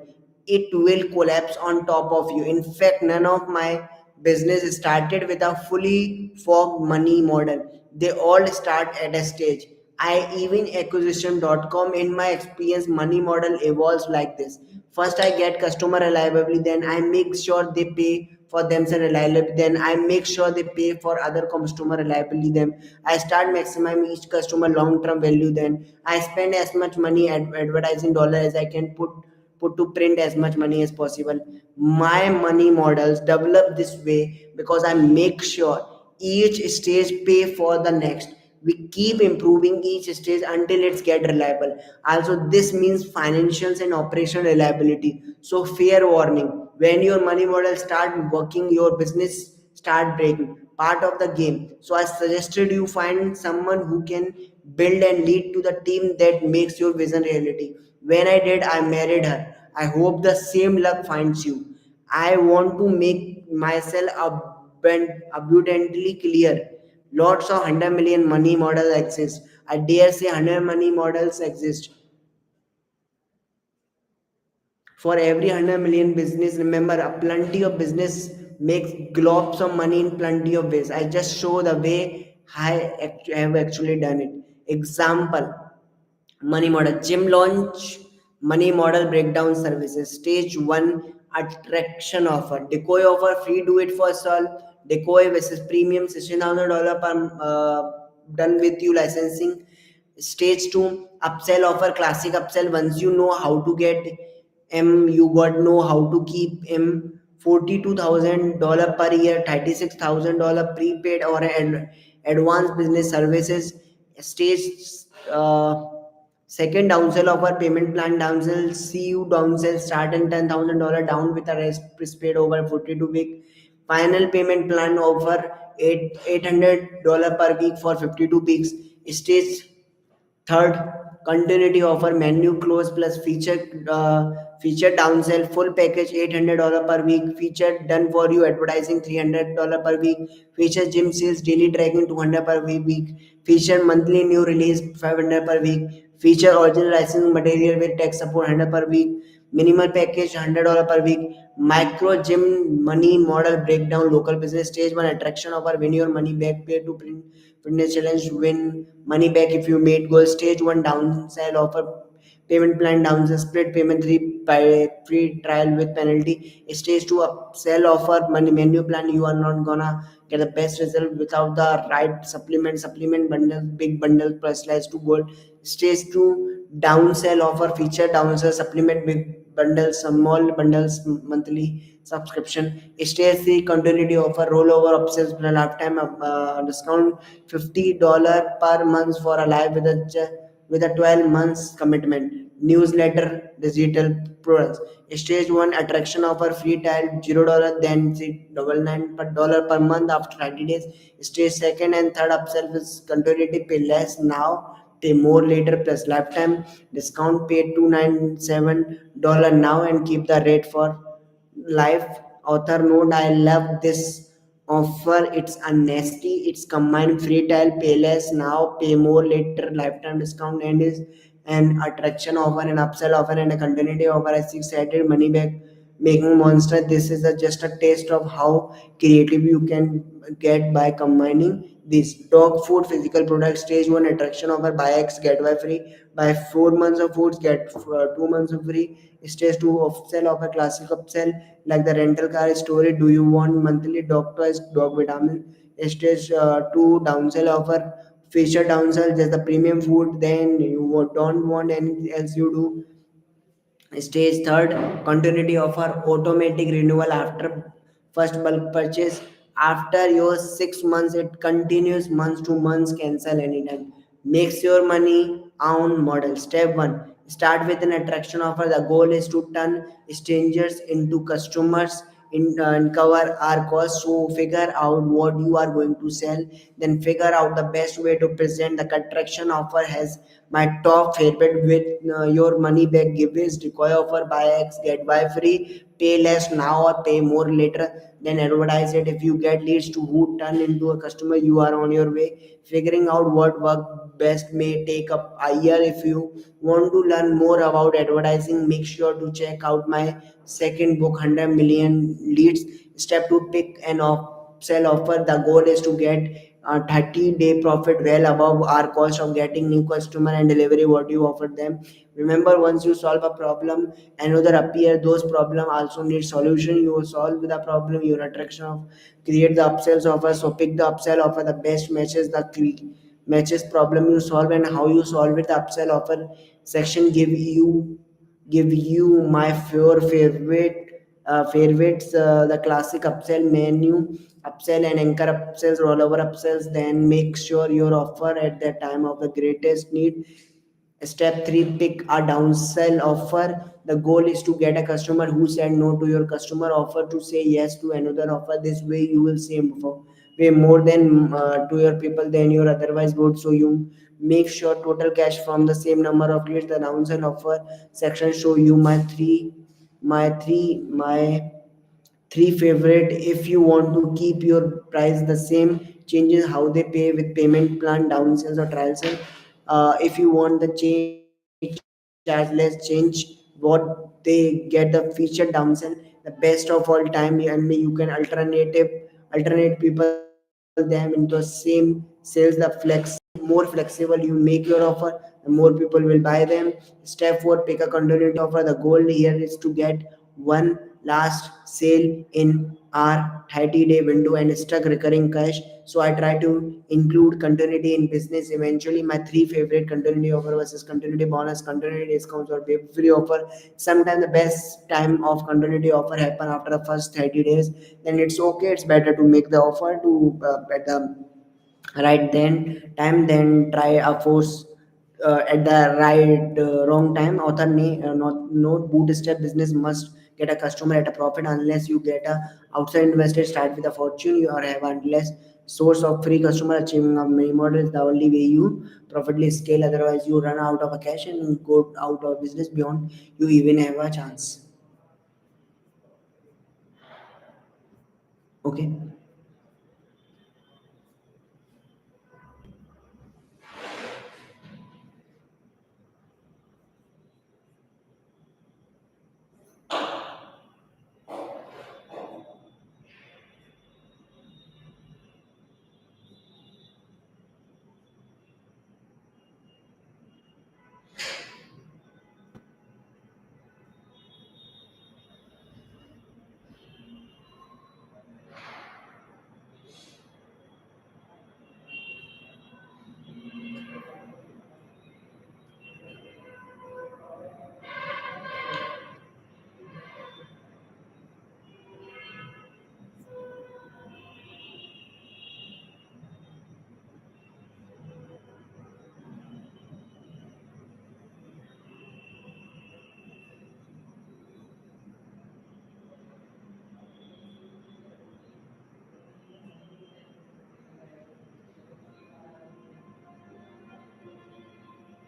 it will collapse on top of you. In fact, none of my business started with a fully formed money model. They all start at a stage. I even acquisition.com. In my experience, money model evolves like this. First, I get customer reliably, then I make sure they pay for themselves reliably, then I make sure they pay for other customer reliably, then I start maximizing each customer long-term value, then I spend as much money advertising dollar as I can put to print as much money as possible. My money models develop this way because I make sure each stage pay for the next. We keep improving each stage until it's get reliable. Also, this means financials and operational reliability. So fair warning: when your money model start working, your business start breaking. Part of the game. So I suggested you find someone who can build and lead to the team that makes your vision reality. When I did, I married her. I hope the same luck finds you. I want to make myself abundantly clear. Lots of 100 million money models exist. I dare say 100 money models exist. For every 100 million business, remember, a plenty of business makes globs of money in plenty of ways. I just show the way I have actually done it. Example: money model gym launch, money model breakdown services. Stage 1: attraction offer, decoy offer, free do it for all. Decoy versus premium, $16,000 per done with you licensing. Stage 2: upsell offer, classic upsell. Once you know how to get M, you got know how to keep M. $42,000 per year, $36,000 prepaid or advanced business services. Stage uh, second: downsell offer, payment plan downsell, CU downsell, start and $10,000 down with a rest prepaid over 42 week. Final payment plan offer, $800 per week for 52 weeks. Stage third: continuity offer, menu close plus feature downsell, full package $800 per week, feature done for you advertising $300 per week, feature gym sales daily tracking $200 per week, feature monthly new release $500 per week, feature original licensing material with tech support $100 per week, minimal package $100 per week. Micro gym money model breakdown, local business. Stage 1: attraction offer, win your money back, pay to print fitness challenge, win money back if you made goals. Stage 1: downsell offer, payment plan downsell, split payment, free trial with penalty. Stage 2: upsell offer, money menu plan. You are not gonna get the best result without the right supplement bundles, big bundles plus slice to gold. Stage 2: downsell offer, feature downsell, supplement, big bundles, small bundles, monthly subscription. Stage 3: continuity offer, rollover upsells, lifetime discount, $50 per month for a life with a 12 months commitment. newsletter digital products. Stage 1 attraction offer free trial $0, then $99 per dollar per month after 30 days. Stage second and third upsell with continuity, pay less now, pay more later plus lifetime discount, pay $297 now and keep the rate for life. Author note, I love this offer, it's a nasty, it's combined free trial, pay less now, pay more later, lifetime discount, and is an attraction offer, an upsell offer, and a continuity offer, a six-sided money back making monster. This is just a taste of how creative you can get by combining these. Dog food physical products. Stage 1 attraction offer, buy X get Y free, buy 4 months of foods get 2 months of free. Stage 2 upsell offer, classic upsell like the rental car story, do you want monthly dog toys, dog vitamin. Stage 2 downsell offer, feature downsell, just the premium food, then you don't want anything else you do. Stage third, continuity offer, automatic renewal after first bulk purchase. After your 6 months, it continues months to months, cancel anytime. Makes your money own model. Step one, start with an attraction offer. The goal is to turn strangers into customers and cover our costs. So figure out what you are going to sell, then figure out the best way to present the attraction offer. Has my top favorite with your money back giveaways, decoy offer, buy X get Y free, pay less now or pay more later, then advertise it. If you get leads to who turn into a customer, you are on your way. Figuring out what work best may take up a year. If you want to learn more about advertising, make sure to check out my second book, 100 million leads. Step to pick an upsell offer. The goal is to get 30-day profit well above our cost of getting new customer and delivery what you offer them. Remember, once you solve a problem, another appear. Those problem also need solution. You solve the problem, your attraction of create the upsells offer. So pick the upsell offer the best matches the matches problem you solve. And how you solve it, the upsell offer section give you my four favorites, the classic upsell menu, upsell and anchor upsells, rollover upsells. Then make sure your offer at the time of the greatest need. Step 3, pick a downsell offer. The goal is to get a customer who said no to your customer offer to say yes to another offer. This way you will save way more than to your people than your otherwise would. So you make sure total cash from the same number of leads. The downsell offer section show you my three favorite. If you want to keep your price the same, changes how they pay with payment plan, down sales or trial sale. If you want the change charge less, change what they get the feature down sell, the best of all time. And you can alternate people them into the same sales. The more flexible you make your offer, the more people will buy them. Step 4, pick a continuity offer. The goal here is to get one last sale in our 30-day window and stuck recurring cash. So I try to include continuity in business. Eventually my three favorite: continuity offer versus continuity bonus, continuity discounts or pay free offer. Sometimes the best time of continuity offer happen after the first 30 days. Then it's okay, it's better to make the offer to at the right then time, then try a force at the wrong time. Author not note, bootstrap business must get a customer at a profit. Unless you get a outside investor, start with a fortune you or have unless source of free customer. Achieving a many model is the only way you profitably scale. Otherwise you run out of a cash and go out of business beyond you even have a chance. Okay.